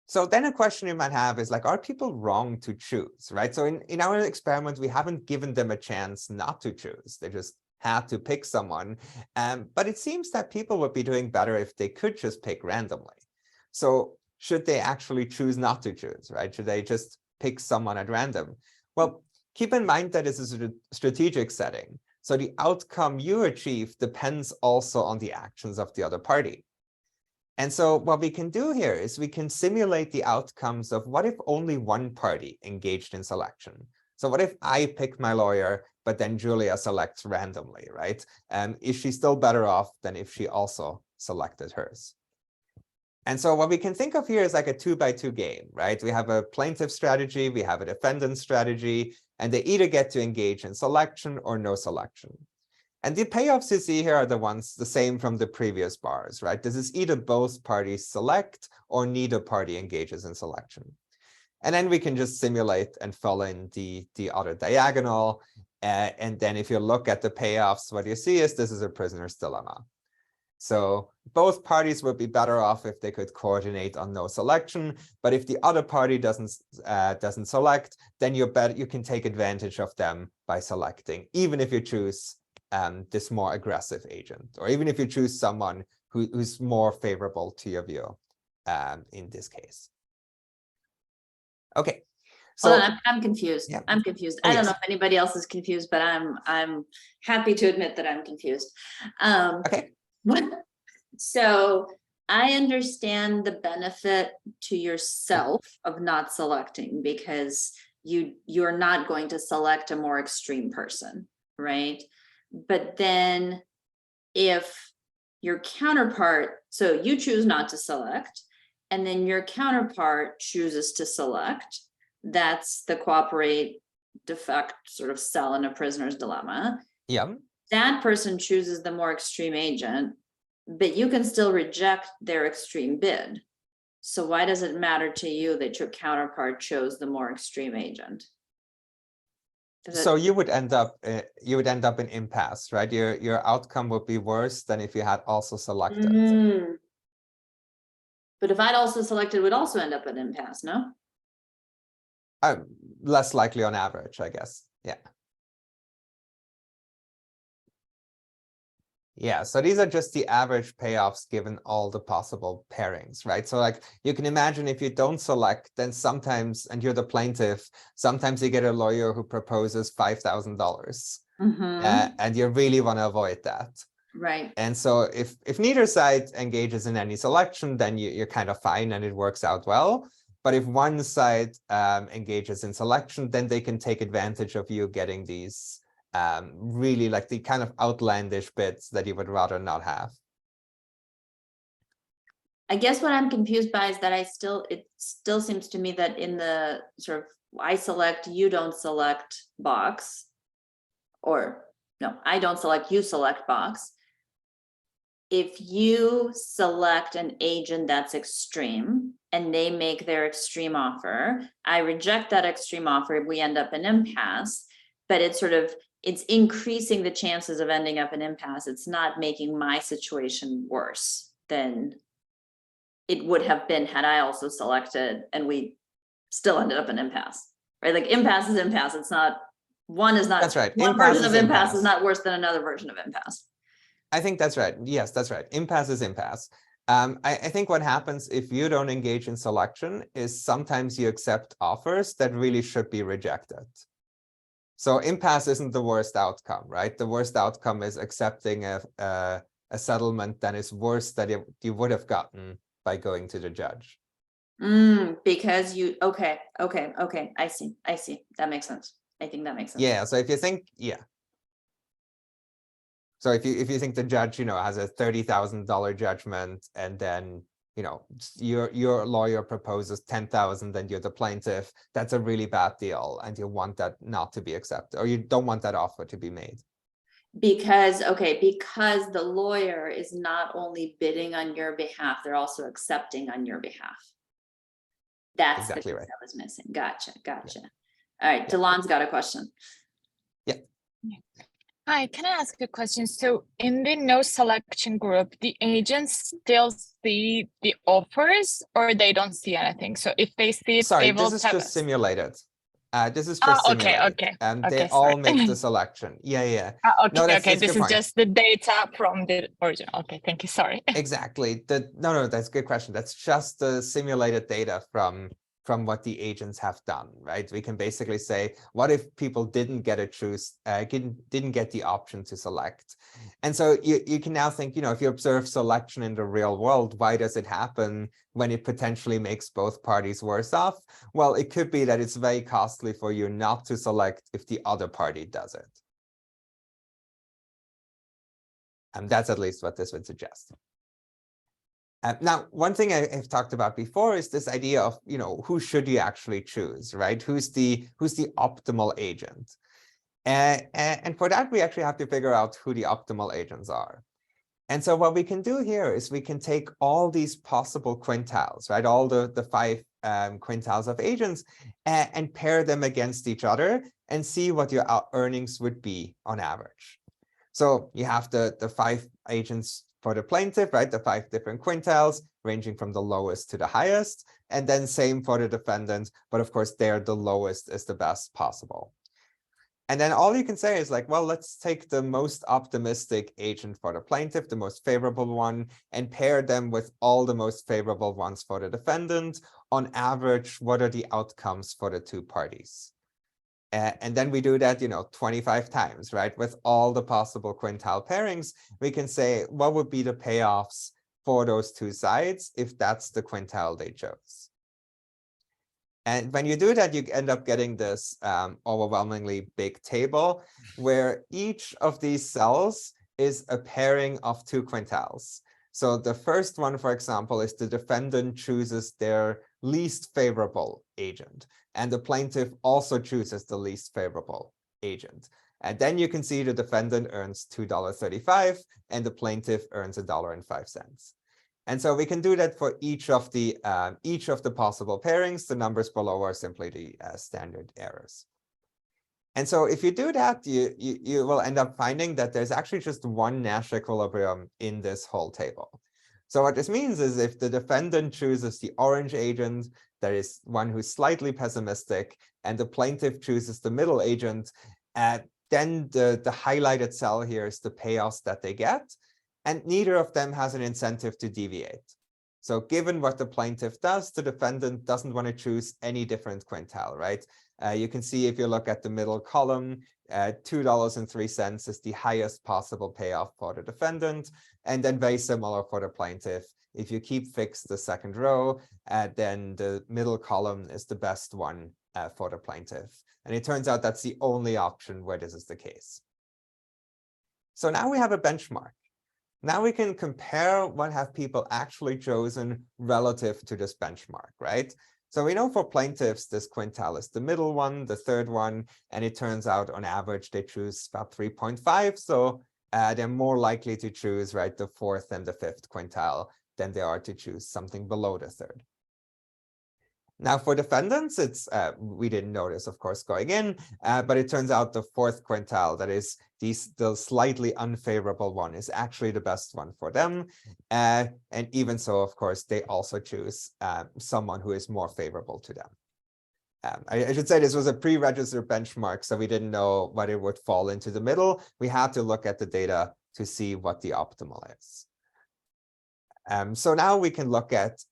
Speaker 2: So then a question you might have is like, are people wrong to choose, right? So in our experiment, we haven't given them a chance not to choose. They just had to pick someone. But it seems that people would be doing better if they could just pick randomly. So should they actually choose not to choose, right? Should they just pick someone at random? Well, keep in mind that this is a strategic setting. So the outcome you achieve depends also on the actions of the other party. And so what we can do here is we can simulate the outcomes of what if only one party engaged in selection. So what if I pick my lawyer, but then Julia selects randomly, right? Is she still better off than if she also selected hers? And so what we can think of here is like a 2-by-2 game, right? We have a plaintiff strategy, we have a defendant strategy, and they either get to engage in selection or no selection. And the payoffs you see here are the ones the same from the previous bars, right? This is either both parties select or neither party engages in selection. And then we can just simulate and fill in the other diagonal. And then if you look at the payoffs, what you see is this is a prisoner's dilemma. So both parties would be better off if they could coordinate on no selection. But if the other party doesn't select, then you can take advantage of them by selecting, even if you choose this more aggressive agent, or even if you choose someone who's more favorable to your view in this case. Okay. So
Speaker 1: hold on, I'm confused.
Speaker 2: Yeah.
Speaker 1: I'm confused.
Speaker 2: Oh,
Speaker 1: I don't
Speaker 2: yes.
Speaker 1: know if anybody else is confused, but I'm happy to admit that I'm confused.
Speaker 2: Okay.
Speaker 1: So I understand the benefit to yourself of not selecting, because you're not going to select a more extreme person, right? But then if your counterpart, so you choose not to select, and then your counterpart chooses to select, that's the cooperate, defect sort of cell in a prisoner's dilemma.
Speaker 2: Yeah.
Speaker 1: That person chooses the more extreme agent, but you can still reject their extreme bid. So why does it matter to you that your counterpart chose the more extreme agent?
Speaker 2: So you would end up in impasse, right? Your outcome would be worse than if you had also selected.
Speaker 1: But if I'd also selected, it would also end up in impasse, no?
Speaker 2: Less likely on average, I guess. Yeah. Yeah, so these are just the average payoffs given all the possible pairings, right? So like you can imagine if you don't select, then sometimes, and you're the plaintiff, sometimes you get a lawyer who proposes $5,000 and you really want to avoid that.
Speaker 1: Right.
Speaker 2: And so if neither side engages in any selection, then you're kind of fine and it works out well. But if one side engages in selection, then they can take advantage of you getting these really like the kind of outlandish bits that you would rather not have.
Speaker 1: I guess what I'm confused by is that it still seems to me that in the sort of I select, you don't select box, or no, I don't select, you select box. If you select an agent that's extreme and they make their extreme offer, I reject that extreme offer, we end up in impasse, but it's increasing the chances of ending up in impasse. It's not making my situation worse than it would have been had I also selected and we still ended up in impasse, right? Like impasse is impasse. It's not, one is not,
Speaker 2: that's right.
Speaker 1: One version of impasse is not worse than another version of impasse.
Speaker 2: I think that's right. Yes, that's right. Impasse is impasse. I think what happens if you don't engage in selection is sometimes you accept offers that really should be rejected. So impasse isn't the worst outcome, right? The worst outcome is accepting a settlement that is worse than you would have gotten by going to the judge.
Speaker 1: Because you, okay. I see. That makes sense. I think that makes sense.
Speaker 2: Yeah. So if you think, So if you think the judge, has a $30,000 judgment, and then, your lawyer proposes 10,000 and you're the plaintiff, that's a really bad deal, and you want that not to be accepted, or you don't want that offer to be made.
Speaker 1: Because the lawyer is not only bidding on your behalf, they're also accepting on your behalf. That's exactly right. That was missing. Gotcha. Yeah. All right, Delon's got a question.
Speaker 2: Yeah.
Speaker 4: Hi, can I ask a question? So in the no selection group, the agents still see the offers, or they don't see anything? So if they see it,
Speaker 2: sorry,
Speaker 4: they will
Speaker 2: this is just simulated. This is just simulated.
Speaker 4: Okay.
Speaker 2: And they all make the selection. Yeah.
Speaker 4: Okay. This is just the data from the origin. Okay, thank you. Sorry.
Speaker 2: Exactly. No, that's a good question. That's just the simulated data from from what the agents have done, right? We can basically say, what if people didn't get didn't get the option to select? And so you can now think, if you observe selection in the real world, why does it happen when it potentially makes both parties worse off? Well, it could be that it's very costly for you not to select if the other party does it. And that's at least what this would suggest. Now, one thing I've talked about before is this idea of, who should you actually choose, right? Who's the optimal agent? And for that, we actually have to figure out who the optimal agents are. And so what we can do here is we can take all these possible quintiles, right? All the 5 quintiles of agents and pair them against each other and see what your earnings would be on average. So you have the 5 agents for the plaintiff, right? The 5 different quintiles ranging from the lowest to the highest, and then same for the defendant, but of course there the lowest is the best possible. And then all you can say is like, well, let's take the most optimistic agent for the plaintiff, the most favorable one, and pair them with all the most favorable ones for the defendant. On average, what are the outcomes for the 2 parties? And then we do that, 25 times, right? With all the possible quintile pairings, we can say, what would be the payoffs for those 2 sides if that's the quintile they chose? And when you do that, you end up getting this overwhelmingly big table where each of these cells is a pairing of 2 quintiles. So the first one, for example, is the defendant chooses their least favorable agent, and the plaintiff also chooses the least favorable agent. And then you can see the defendant earns $2.35 and the plaintiff earns $1.05. And so we can do that for each of the possible pairings. The numbers below are simply the standard errors. And so if you do that, you will end up finding that there's actually just one Nash equilibrium in this whole table. So what this means is if the defendant chooses the orange agent, there is one who's slightly pessimistic, and the plaintiff chooses the middle agent, then the highlighted cell here is the payoffs that they get, and neither of them has an incentive to deviate. So given what the plaintiff does, the defendant doesn't want to choose any different quintile, right? You can see if you look at the middle column, $2.03 is the highest possible payoff for the defendant, and then very similar for the plaintiff. If you keep fixed the second row, then the middle column is the best one for the plaintiff. And it turns out that's the only option where this is the case. So now we have a benchmark. Now we can compare what have people actually chosen relative to this benchmark, right? So we know for plaintiffs, this quintile is the middle one, the third one, and it turns out on average they choose about 3.5. So they're more likely to choose, right, the 4th and the 5th quintile than they are to choose something below the 3rd. Now for defendants, it's we didn't notice, of course, going in, but it turns out the 4th quintile, that is the slightly unfavorable one, is actually the best one for them. And even so, of course, they also choose someone who is more favorable to them. I should say this was a pre-registered benchmark, so we didn't know what it would fall into the middle. We had to look at the data to see what the optimal is. So now we can look at,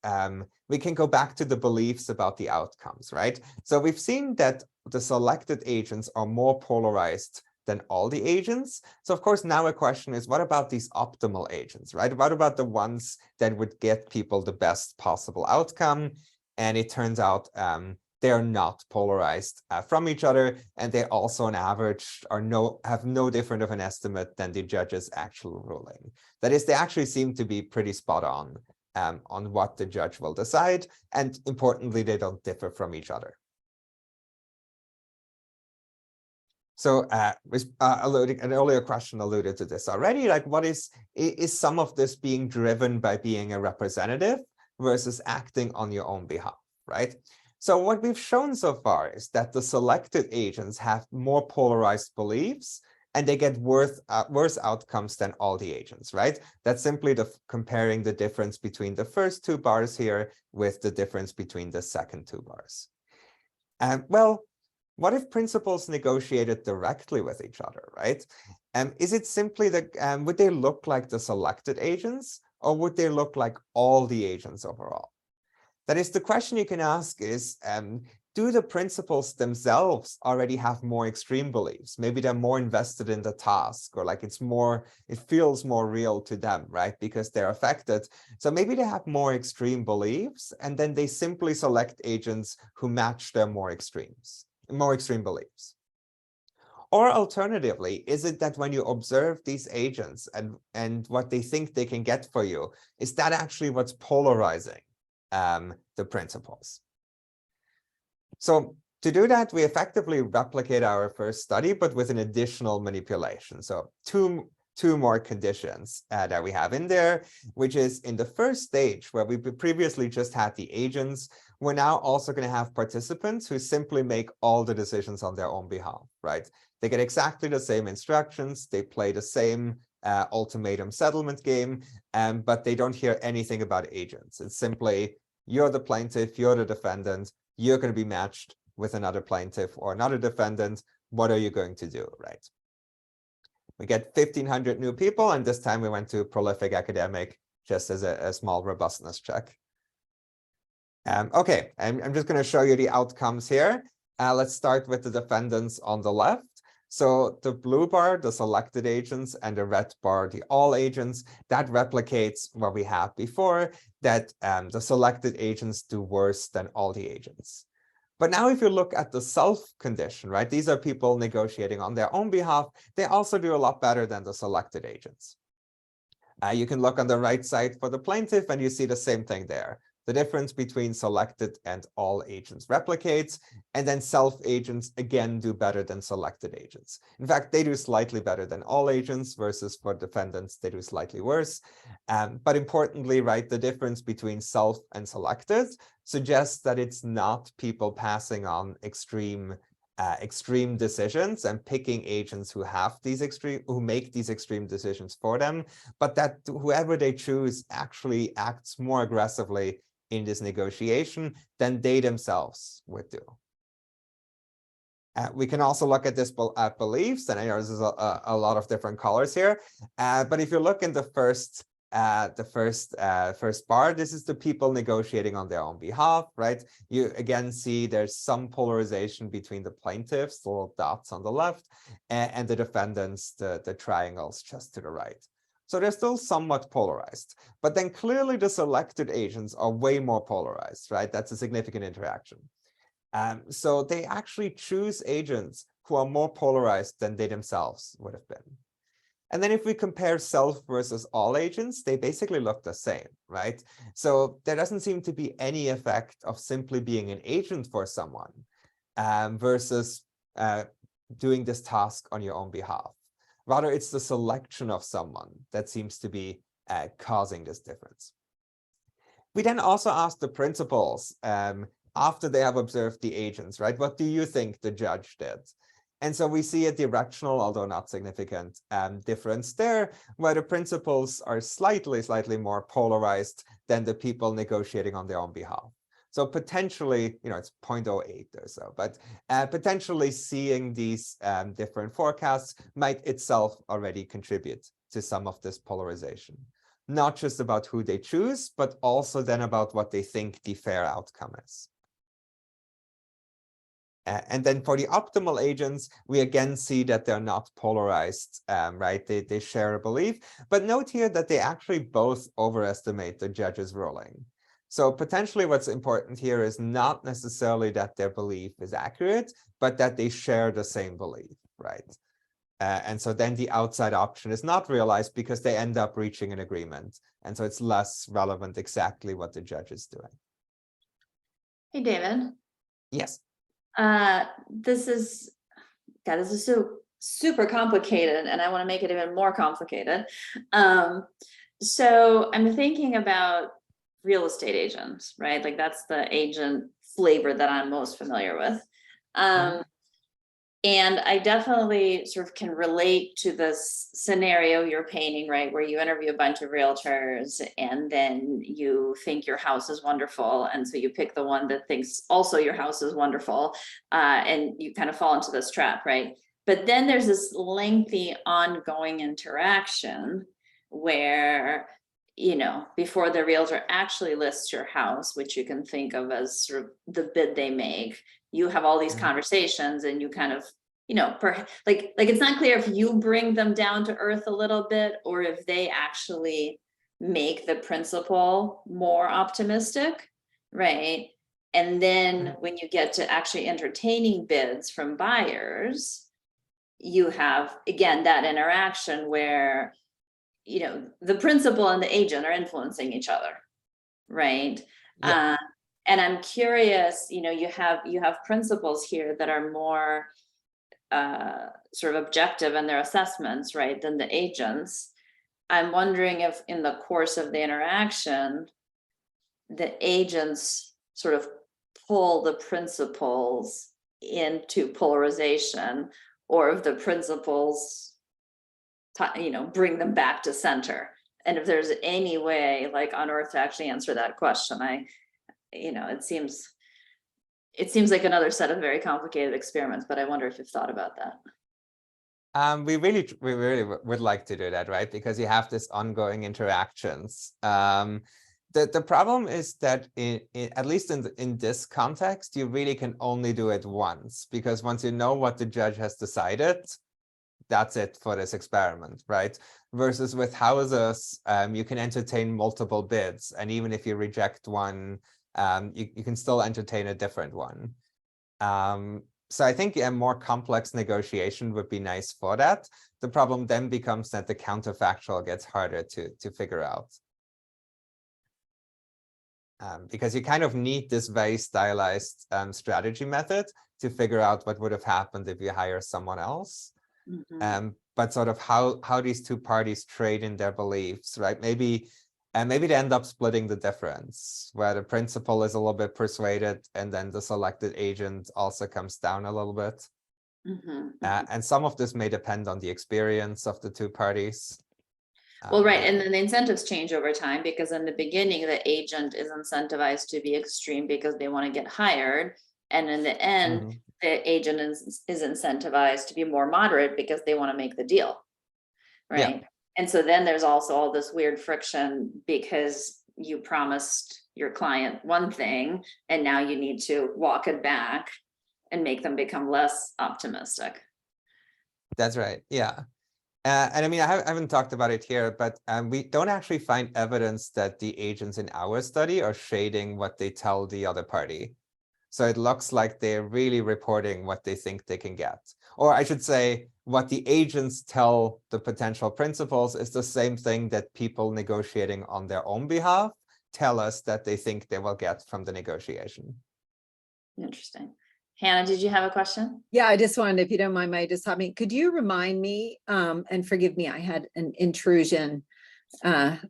Speaker 2: we can go back to the beliefs about the outcomes, right? So we've seen that the selected agents are more polarized than all the agents. So of course, now a question is, what about these optimal agents, right? What about the ones that would get people the best possible outcome? And it turns out they're not polarized from each other, and they also on average have no different of an estimate than the judge's actual ruling. That is, they actually seem to be pretty spot on what the judge will decide, and importantly, they don't differ from each other. So an earlier question alluded to this already, like what is some of this being driven by being a representative versus acting on your own behalf, right? So what we've shown so far is that the selected agents have more polarized beliefs, and they get worse outcomes than all the agents, right? That's simply comparing the difference between the first 2 bars here with the difference between the second 2 bars. Well, what if principals negotiated directly with each other, right? Is it simply that, would they look like the selected agents, or would they look like all the agents overall? That is, the question you can ask is, do the principals themselves already have more extreme beliefs? Maybe they're more invested in the task, or like it feels more real to them, right? Because they're affected. So maybe they have more extreme beliefs, and then they simply select agents who match their more extreme beliefs. Or alternatively, is it that when you observe these agents and what they think they can get for you, is that actually what's polarizing the principles? So to do that, we effectively replicate our first study, but with an additional manipulation. So two more conditions that we have in there, which is in the first stage where we previously just had the agents, we're now also going to have participants who simply make all the decisions on their own behalf, right? They get exactly the same instructions, they play the same ultimatum settlement game, but they don't hear anything about agents. It's simply, you're the plaintiff, you're the defendant, you're going to be matched with another plaintiff or another defendant. What are you going to do, right? We get 1,500 new people, and this time we went to prolific academic just as a small robustness check. Okay, I'm just going to show you the outcomes here. Let's start with the defendants on the left. So the blue bar, the selected agents, and the red bar, the all agents, that replicates what we had before, that the selected agents do worse than all the agents. But now if you look at the self condition, right, these are people negotiating on their own behalf, they also do a lot better than the selected agents. You can look on the right side for the plaintiff, and you see the same thing there. The difference between selected and all agents replicates, and then self agents again do better than selected agents. In fact, they do slightly better than all agents, versus for defendants, they do slightly worse. But importantly, right, the difference between self and selected suggests that it's not people passing on extreme decisions and picking agents who make these extreme decisions for them, but that whoever they choose actually acts more aggressively in this negotiation than they themselves would do. We can also look at this at beliefs, and I know there's a lot of different colors here, but if you look in the first bar, this is the people negotiating on their own behalf, right? You again see there's some polarization between the plaintiffs, the little dots on the left, and the defendants, the triangles just to the right. So they're still somewhat polarized, but then clearly the selected agents are way more polarized, right? That's a significant interaction. So they actually choose agents who are more polarized than they themselves would have been. And then if we compare self versus all agents, they basically look the same, right? So there doesn't seem to be any effect of simply being an agent for someone versus doing this task on your own behalf. Rather, it's the selection of someone that seems to be causing this difference. We then also ask the principals after they have observed the agents, right? What do you think the judge did? And so we see a directional, although not significant, difference there, where the principals are slightly more polarized than the people negotiating on their own behalf. So potentially, it's 0.08 or so, but potentially seeing these different forecasts might itself already contribute to some of this polarization. Not just about who they choose, but also then about what they think the fair outcome is. And then for the optimal agents, we again see that they're not polarized, right? They share a belief, but note here that they actually both overestimate the judge's ruling. So potentially what's important here is not necessarily that their belief is accurate, but that they share the same belief, right? And so then the outside option is not realized because they end up reaching an agreement. And so it's less relevant exactly what the judge is doing.
Speaker 1: Hey, David.
Speaker 2: Yes.
Speaker 1: This is so super complicated, and I want to make it even more complicated. So I'm thinking about real estate agents, right? Like that's the agent flavor that I'm most familiar with. And I definitely sort of can relate to this scenario you're painting, right? Where you interview a bunch of realtors and then you think your house is wonderful. And so you pick the one that thinks also your house is wonderful. And you kind of fall into this trap, right? But then there's this lengthy ongoing interaction where before the realtor actually lists your house, which you can think of as sort of the bid they make, you have all these conversations and you kind of, like it's not clear if you bring them down to earth a little bit or if they actually make the principal more optimistic, right? And then when you get to actually entertaining bids from buyers, you have, again, that interaction where, the principal and the agent are influencing each other, right?
Speaker 2: Yeah.
Speaker 1: And I'm curious, you have principals here that are more sort of objective in their assessments, right, than the agents. I'm wondering if in the course of the interaction, the agents sort of pull the principals into polarization, or if the principals bring them back to center. And if there's any way like on earth to actually answer that question, it seems like another set of very complicated experiments, but I wonder if you've thought about that.
Speaker 2: We really would like to do that, right? Because you have this ongoing interactions. The problem is that at least in this context, you really can only do it once, because once you know what the judge has decided, that's it for this experiment, right? Versus with houses, you can entertain multiple bids, and even if you reject one, you can still entertain a different one. So I think a more complex negotiation would be nice for that. The problem then becomes that the counterfactual gets harder to figure out. Because you kind of need this very stylized strategy method to figure out what would have happened if you hire someone else. But sort of how these two parties trade in their beliefs, right? Maybe they end up splitting the difference, where the principal is a little bit persuaded and then the selected agent also comes down a little bit. And some of this may depend on the experience of the two parties.
Speaker 1: Well, right, and then the incentives change over time, because in the beginning, the agent is incentivized to be extreme because they want to get hired. And in the end, the agent is incentivized to be more moderate because they want to make the deal, right? Yeah. And so then there's also all this weird friction because you promised your client one thing and now you need to walk it back and make them become less optimistic.
Speaker 2: That's right, yeah. And I mean, I haven't talked about it here, but we don't actually find evidence that the agents in our study are shading what they tell the other party. So it looks like they're really reporting what they think they can get. Or I should say, what the agents tell the potential principals is the same thing that people negotiating on their own behalf tell us that they think they will get from the negotiation.
Speaker 1: Interesting. Hannah, did you have a question?
Speaker 6: Yeah, I just wanted, if you don't mind, my just help me. Could you remind me, and forgive me, I had an intrusion, but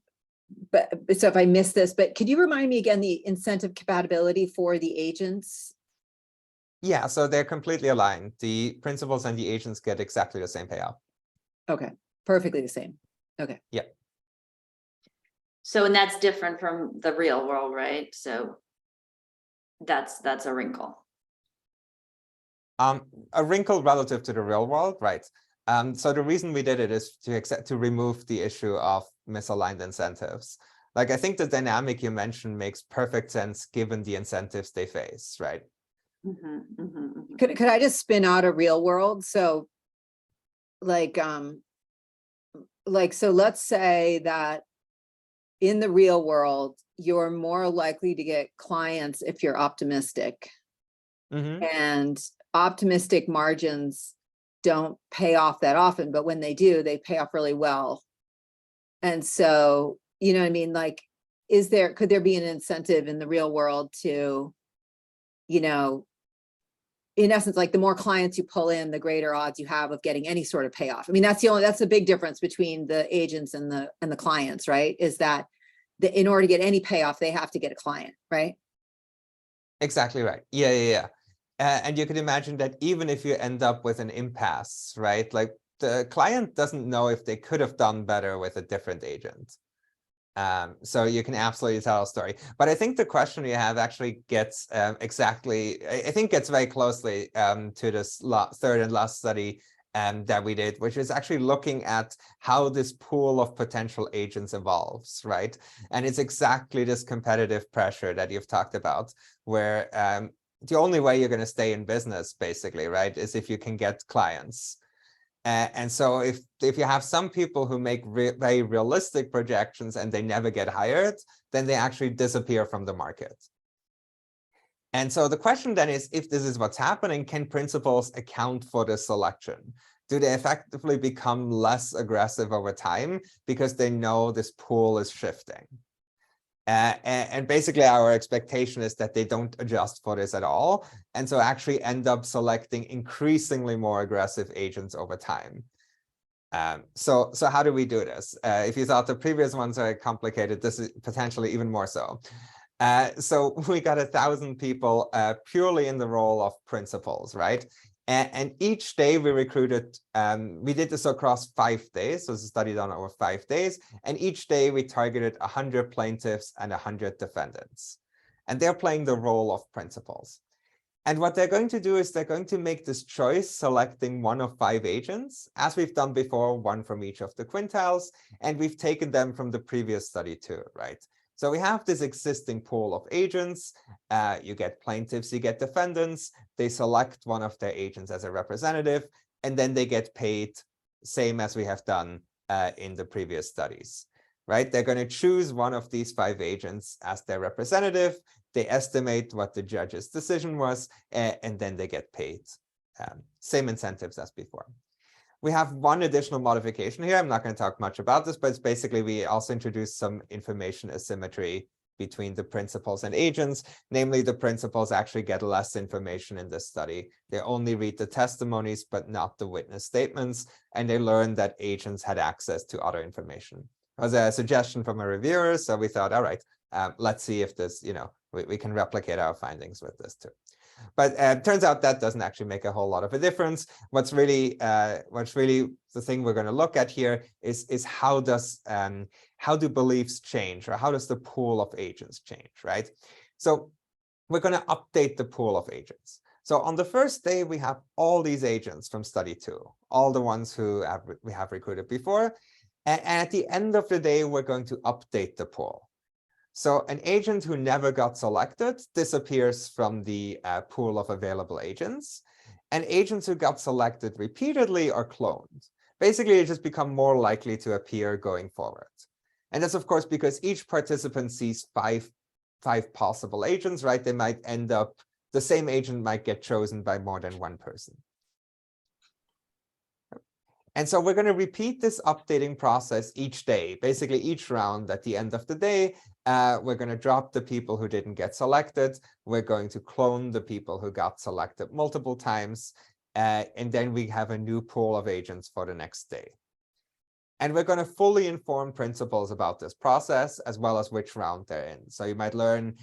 Speaker 6: so if I missed this, but could you remind me again the incentive compatibility for the agents?
Speaker 2: Yeah, so they're completely aligned. The principals and the agents get exactly the same payout.
Speaker 6: Okay, perfectly the same. Okay.
Speaker 2: Yeah.
Speaker 1: So, and that's different from the real world, right? So that's a wrinkle.
Speaker 2: A wrinkle relative to the real world, right? So the reason we did it is to remove the issue of misaligned incentives. Like, I think the dynamic you mentioned makes perfect sense given the incentives they face, right?
Speaker 6: Could I just spin out a real world? So so let's say that in the real world, you're more likely to get clients if you're optimistic. And optimistic margins don't pay off that often, but when they do, they pay off really well. And so, you know what I mean? Like, could there be an incentive in the real world to, in essence, like the more clients you pull in, the greater odds you have of getting any sort of payoff. I mean, that's the big difference between the agents and the clients, right? Is that in order to get any payoff, they have to get a client, right?
Speaker 2: Exactly right. Yeah. And you can imagine that even if you end up with an impasse, right? Like, the client doesn't know if they could have done better with a different agent. So you can absolutely tell a story. But I think the question you have actually gets gets very closely to this third and last study that we did, which is actually looking at how this pool of potential agents evolves, right? And it's exactly this competitive pressure that you've talked about, where the only way you're going to stay in business, basically, right, is if you can get clients. And so if you have some people who make very realistic projections and they never get hired, then they actually disappear from the market. And so the question then is, if this is what's happening, can principals account for this selection? Do they effectively become less aggressive over time because they know this pool is shifting? And basically our expectation is that they don't adjust for this at all, and so actually end up selecting increasingly more aggressive agents over time. So how do we do this? If you thought the previous ones are complicated, this is potentially even more so. So we got 1,000 people purely in the role of principals, right? And each day we recruited, we did this across 5 days, so it's a study done over 5 days, and each day we targeted 100 plaintiffs and 100 defendants. And they're playing the role of principals. And what they're going to do is they're going to make this choice, selecting one of 5 agents, as we've done before, one from each of the quintiles, and we've taken them from the previous study too, right? So we have this existing pool of agents. You get plaintiffs, you get defendants. They select one of their agents as a representative, and then they get paid same as we have done in the previous studies, right? They're going to choose one of these 5 agents as their representative. They estimate what the judge's decision was, and then they get paid. Same incentives as before. We have one additional modification here. I'm not going to talk much about this, but it's basically we also introduced some information asymmetry between the principals and agents. Namely, the principals actually get less information in this study. They only read the testimonies, but not the witness statements. And they learned that agents had access to other information. It was a suggestion from a reviewer. So we thought, all right, let's see if this, we can replicate our findings with this too. But it turns out that doesn't actually make a whole lot of a difference. What's really the thing we're going to look at here is how do beliefs change, or how does the pool of agents change, right? So we're going to update the pool of agents. So on the first day, we have all these agents from study 2, all the ones who we have recruited before. And at the end of the day, we're going to update the pool. So an agent who never got selected disappears from the pool of available agents, and agents who got selected repeatedly are cloned. Basically, they just become more likely to appear going forward. And that's, of course, because each participant sees five possible agents, right? They might end up, the same agent might get chosen by more than one person. And so we're going to repeat this updating process each day, basically each round. At the end of the day, we're going to drop the people who didn't get selected. We're going to clone the people who got selected multiple times. And then we have a new pool of agents for the next day. And we're going to fully inform principals about this process, as well as which round they're in. So you might learn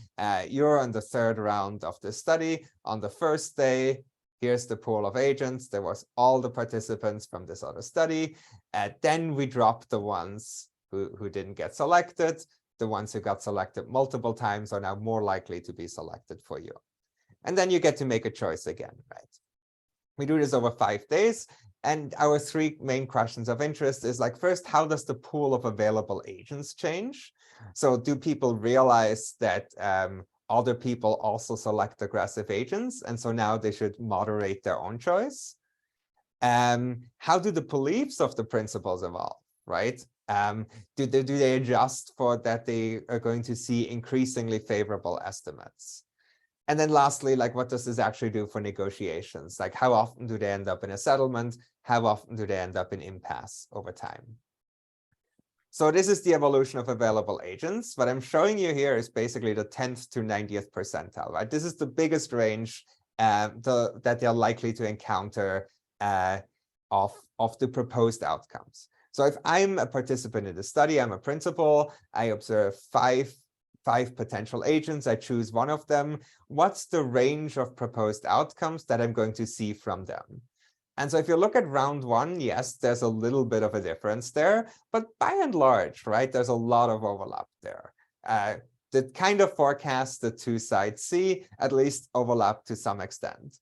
Speaker 2: you're on the 3rd round of this study. On the first day, here's the pool of agents. There was all the participants from this other study. Then we dropped the ones who didn't get selected. The ones who got selected multiple times are now more likely to be selected for you. And then you get to make a choice again, right? We do this over 5 days. And our 3 main questions of interest is, like, first, how does the pool of available agents change? So do people realize that other people also select aggressive agents, and so now they should moderate their own choice? How do the beliefs of the principals evolve, right? Do they adjust for that they are going to see increasingly favorable estimates? And then lastly, like, what does this actually do for negotiations? Like, how often do they end up in a settlement? How often do they end up in impasse over time? So this is the evolution of available agents. What I'm showing you here is basically the 10th to 90th percentile, right? This is the biggest range that they're likely to encounter of the proposed outcomes. So if I'm a participant in the study, I'm a principal, I observe five potential agents, I choose one of them. What's the range of proposed outcomes that I'm going to see from them? And so if you look at round 1, yes, there's a little bit of a difference there, but by and large, right, there's a lot of overlap there. The kind of forecasts the 2 sides see at least overlap to some extent.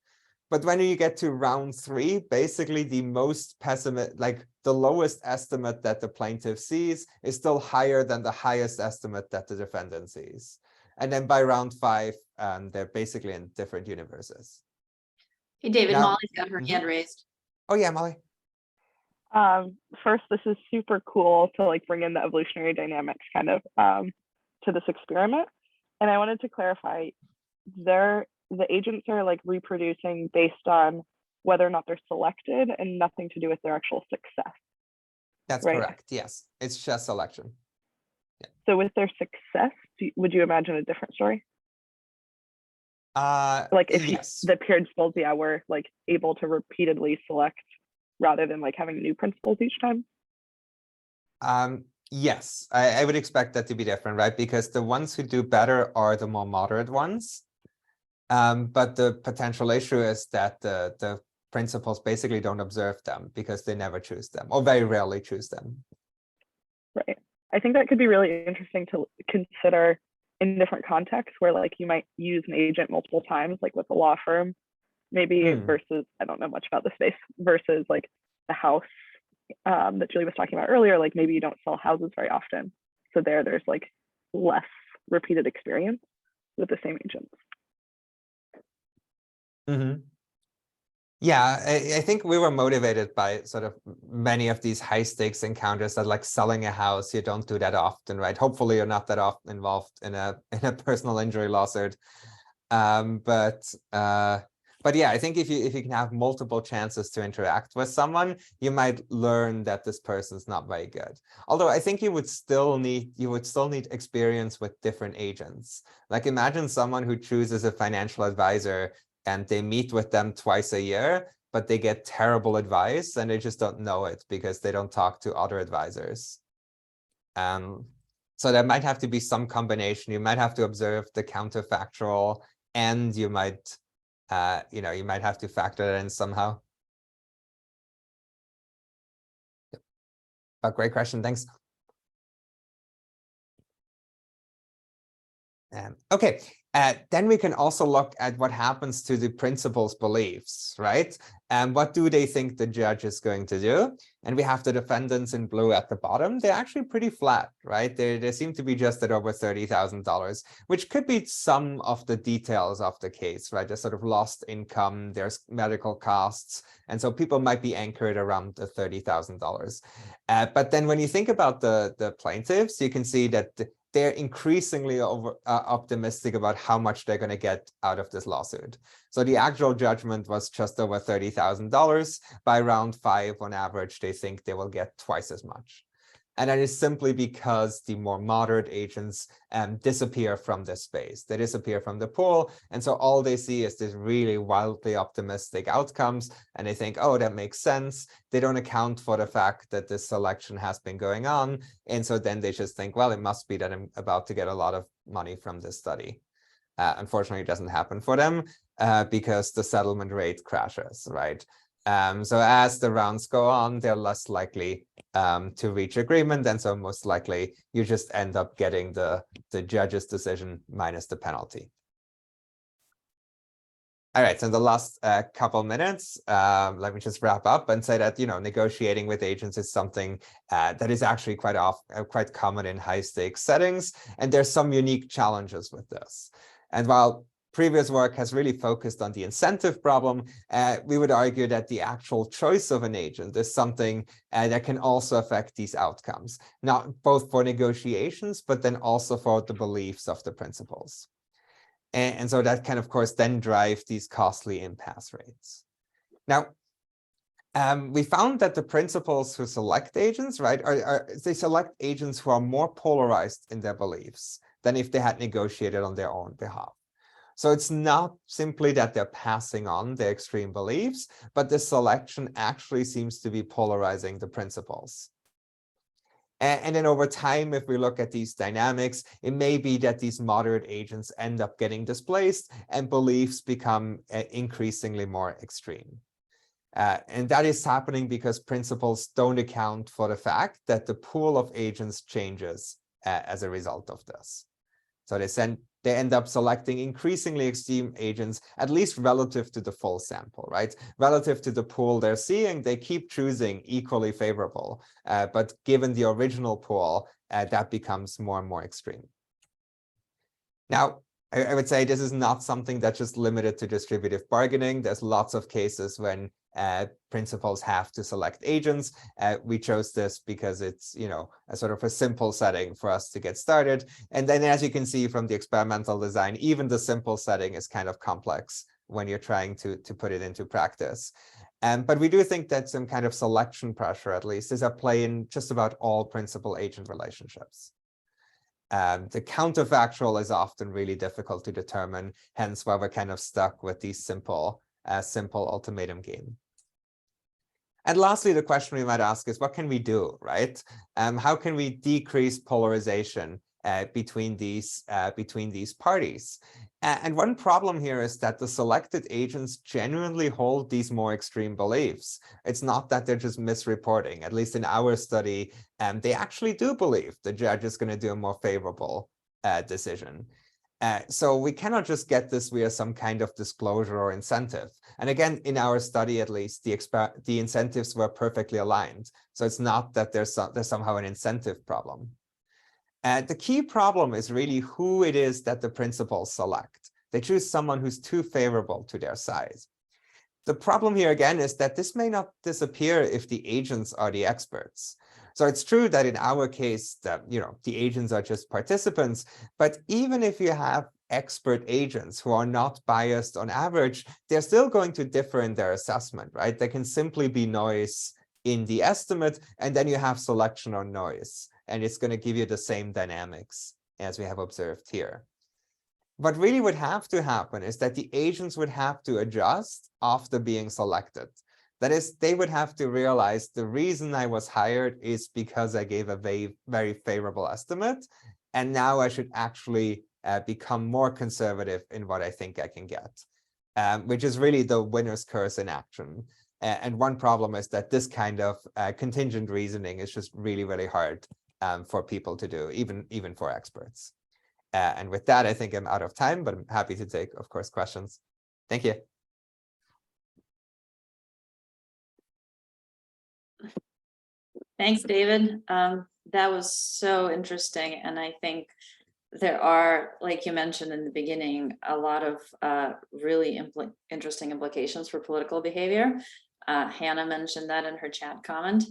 Speaker 2: But when you get to round 3, basically the most pessimistic, like the lowest estimate that the plaintiff sees is still higher than the highest estimate that the defendant sees. And then by round 5, they're basically in different universes.
Speaker 1: Hey, David,
Speaker 2: Now,
Speaker 1: Molly's got her hand raised.
Speaker 2: Oh yeah, Molly.
Speaker 5: First, this is super cool to like bring in the evolutionary dynamics kind of to this experiment. And I wanted to clarify, the agents are like reproducing based on whether or not they're selected and nothing to do with their actual success.
Speaker 2: That's
Speaker 5: right?
Speaker 2: Correct. Yes, it's just selection. Yeah.
Speaker 5: So with their success, would you imagine a different story? Like if
Speaker 2: Yes.
Speaker 5: the principles, were like able to repeatedly select rather than like having new principles each time?
Speaker 2: Yes, I would expect that to be different, right? Because the ones who do better are the more moderate ones. But the potential issue is that the principals basically don't observe them because they never choose them or very rarely choose them.
Speaker 5: Right. I think that could be really interesting to consider in different contexts where like you might use an agent multiple times, like with a law firm, maybe versus, I don't know much about the space, versus like the house that Julie was talking about earlier, like maybe you don't sell houses very often. So there's like less repeated experience with the same agents.
Speaker 2: Mm-hmm. Yeah, I think we were motivated by sort of many of these high stakes encounters that like selling a house, you don't do that often, right? Hopefully you're not that often involved in a personal injury lawsuit. But yeah, I think if you can have multiple chances to interact with someone, you might learn that this person's not very good. Although I think you would still need experience with different agents. Like imagine someone who chooses a financial advisor and they meet with them twice a year, but they get terrible advice and they just don't know it because they don't talk to other advisors. So there might have to be some combination. You might have to observe the counterfactual, and you might, you might have to factor that in somehow. Oh, great question. Thanks. Okay, then we can also look at what happens to the principal's beliefs, right? And what do they think the judge is going to do? And we have the defendants in blue at the bottom. They're actually pretty flat, right? They seem to be just at over $30,000, which could be some of the details of the case, right? There's sort of lost income, there's medical costs, and so people might be anchored around the $30,000. But then when you think about the plaintiffs, you can see that they're increasingly optimistic about how much they're going to get out of this lawsuit. So the actual judgment was just over $30,000. By round 5, on average, they think they will get twice as much. And that is simply because the more moderate agents disappear from this space. They disappear from the pool. And so all they see is this really wildly optimistic outcomes. And they think, oh, that makes sense. They don't account for the fact that this selection has been going on. And so then they just think, well, it must be that I'm about to get a lot of money from this study. Unfortunately, it doesn't happen for them because the settlement rate crashes, right? So as the rounds go on, they're less likely to reach agreement. And so most likely you just end up getting the judge's decision minus the penalty. All right, so in the last couple minutes, let me just wrap up and say that, negotiating with agents is something that is actually quite common in high stakes settings. And there's some unique challenges with this. And while previous work has really focused on the incentive problem, we would argue that the actual choice of an agent is something that can also affect these outcomes, not both for negotiations, but then also for the beliefs of the principals. And so that can, of course, then drive these costly impasse rates. Now, we found that the principals who select agents, right, they select agents who are more polarized in their beliefs than if they had negotiated on their own behalf. So it's not simply that they're passing on their extreme beliefs, but the selection actually seems to be polarizing the principals. And then over time, if we look at these dynamics, it may be that these moderate agents end up getting displaced and beliefs become increasingly more extreme. And that is happening because principals don't account for the fact that the pool of agents changes as a result of this. So they end up selecting increasingly extreme agents, at least relative to the full sample, right? Relative to the pool they're seeing, they keep choosing equally favorable. But given the original pool, that becomes more and more extreme. Now, I would say this is not something that's just limited to distributive bargaining. There's lots of cases when principals have to select agents. We chose this because it's, a sort of a simple setting for us to get started. And then, as you can see from the experimental design, even the simple setting is kind of complex when you're trying to put it into practice. But we do think that some kind of selection pressure, at least, is at play in just about all principal-agent relationships. The counterfactual is often really difficult to determine, hence why we're kind of stuck with these simple ultimatum game. And lastly, the question we might ask is, what can we do, right? How can we decrease polarization between these parties? And one problem here is that the selected agents genuinely hold these more extreme beliefs. It's not that they're just misreporting. At least in our study, they actually do believe the judge is going to do a more favorable decision. So we cannot just get this via some kind of disclosure or incentive. And again, in our study, at least, the incentives were perfectly aligned. So it's not that there's somehow an incentive problem. The key problem is really who it is that the principals select. They choose someone who's too favorable to their side. The problem here, again, is that this may not disappear if the agents are the experts. So it's true that in our case, that the agents are just participants, but even if you have expert agents who are not biased on average, they're still going to differ in their assessment, right? There can simply be noise in the estimate, and then you have selection or noise, and it's going to give you the same dynamics as we have observed here. What really would have to happen is that the agents would have to adjust after being selected. That is, they would have to realize the reason I was hired is because I gave a very favorable estimate, and now I should actually become more conservative in what I think I can get, which is really the winner's curse in action. And one problem is that this kind of contingent reasoning is just really, really hard for people to do, even for experts. And with that, I think I'm out of time, but I'm happy to take, of course, questions. Thank you.
Speaker 1: Thanks, David. That was so interesting. And I think there are, like you mentioned in the beginning, a lot of really interesting implications for political behavior. Hannah mentioned that in her chat comment.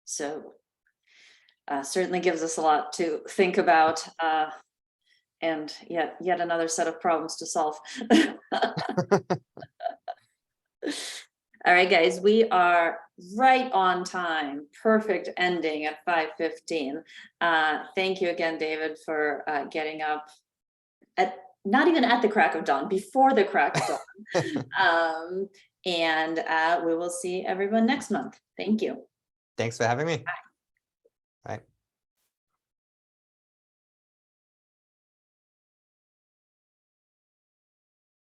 Speaker 1: So certainly gives us a lot to think about, and yet another set of problems to solve. All right, guys, we are right on time. Perfect ending at 5:15. Thank you again, David, for getting up at not even at the crack of dawn, before the crack of dawn. And we will see everyone next month. Thank you.
Speaker 2: Thanks for having me.
Speaker 1: Bye.
Speaker 2: Bye.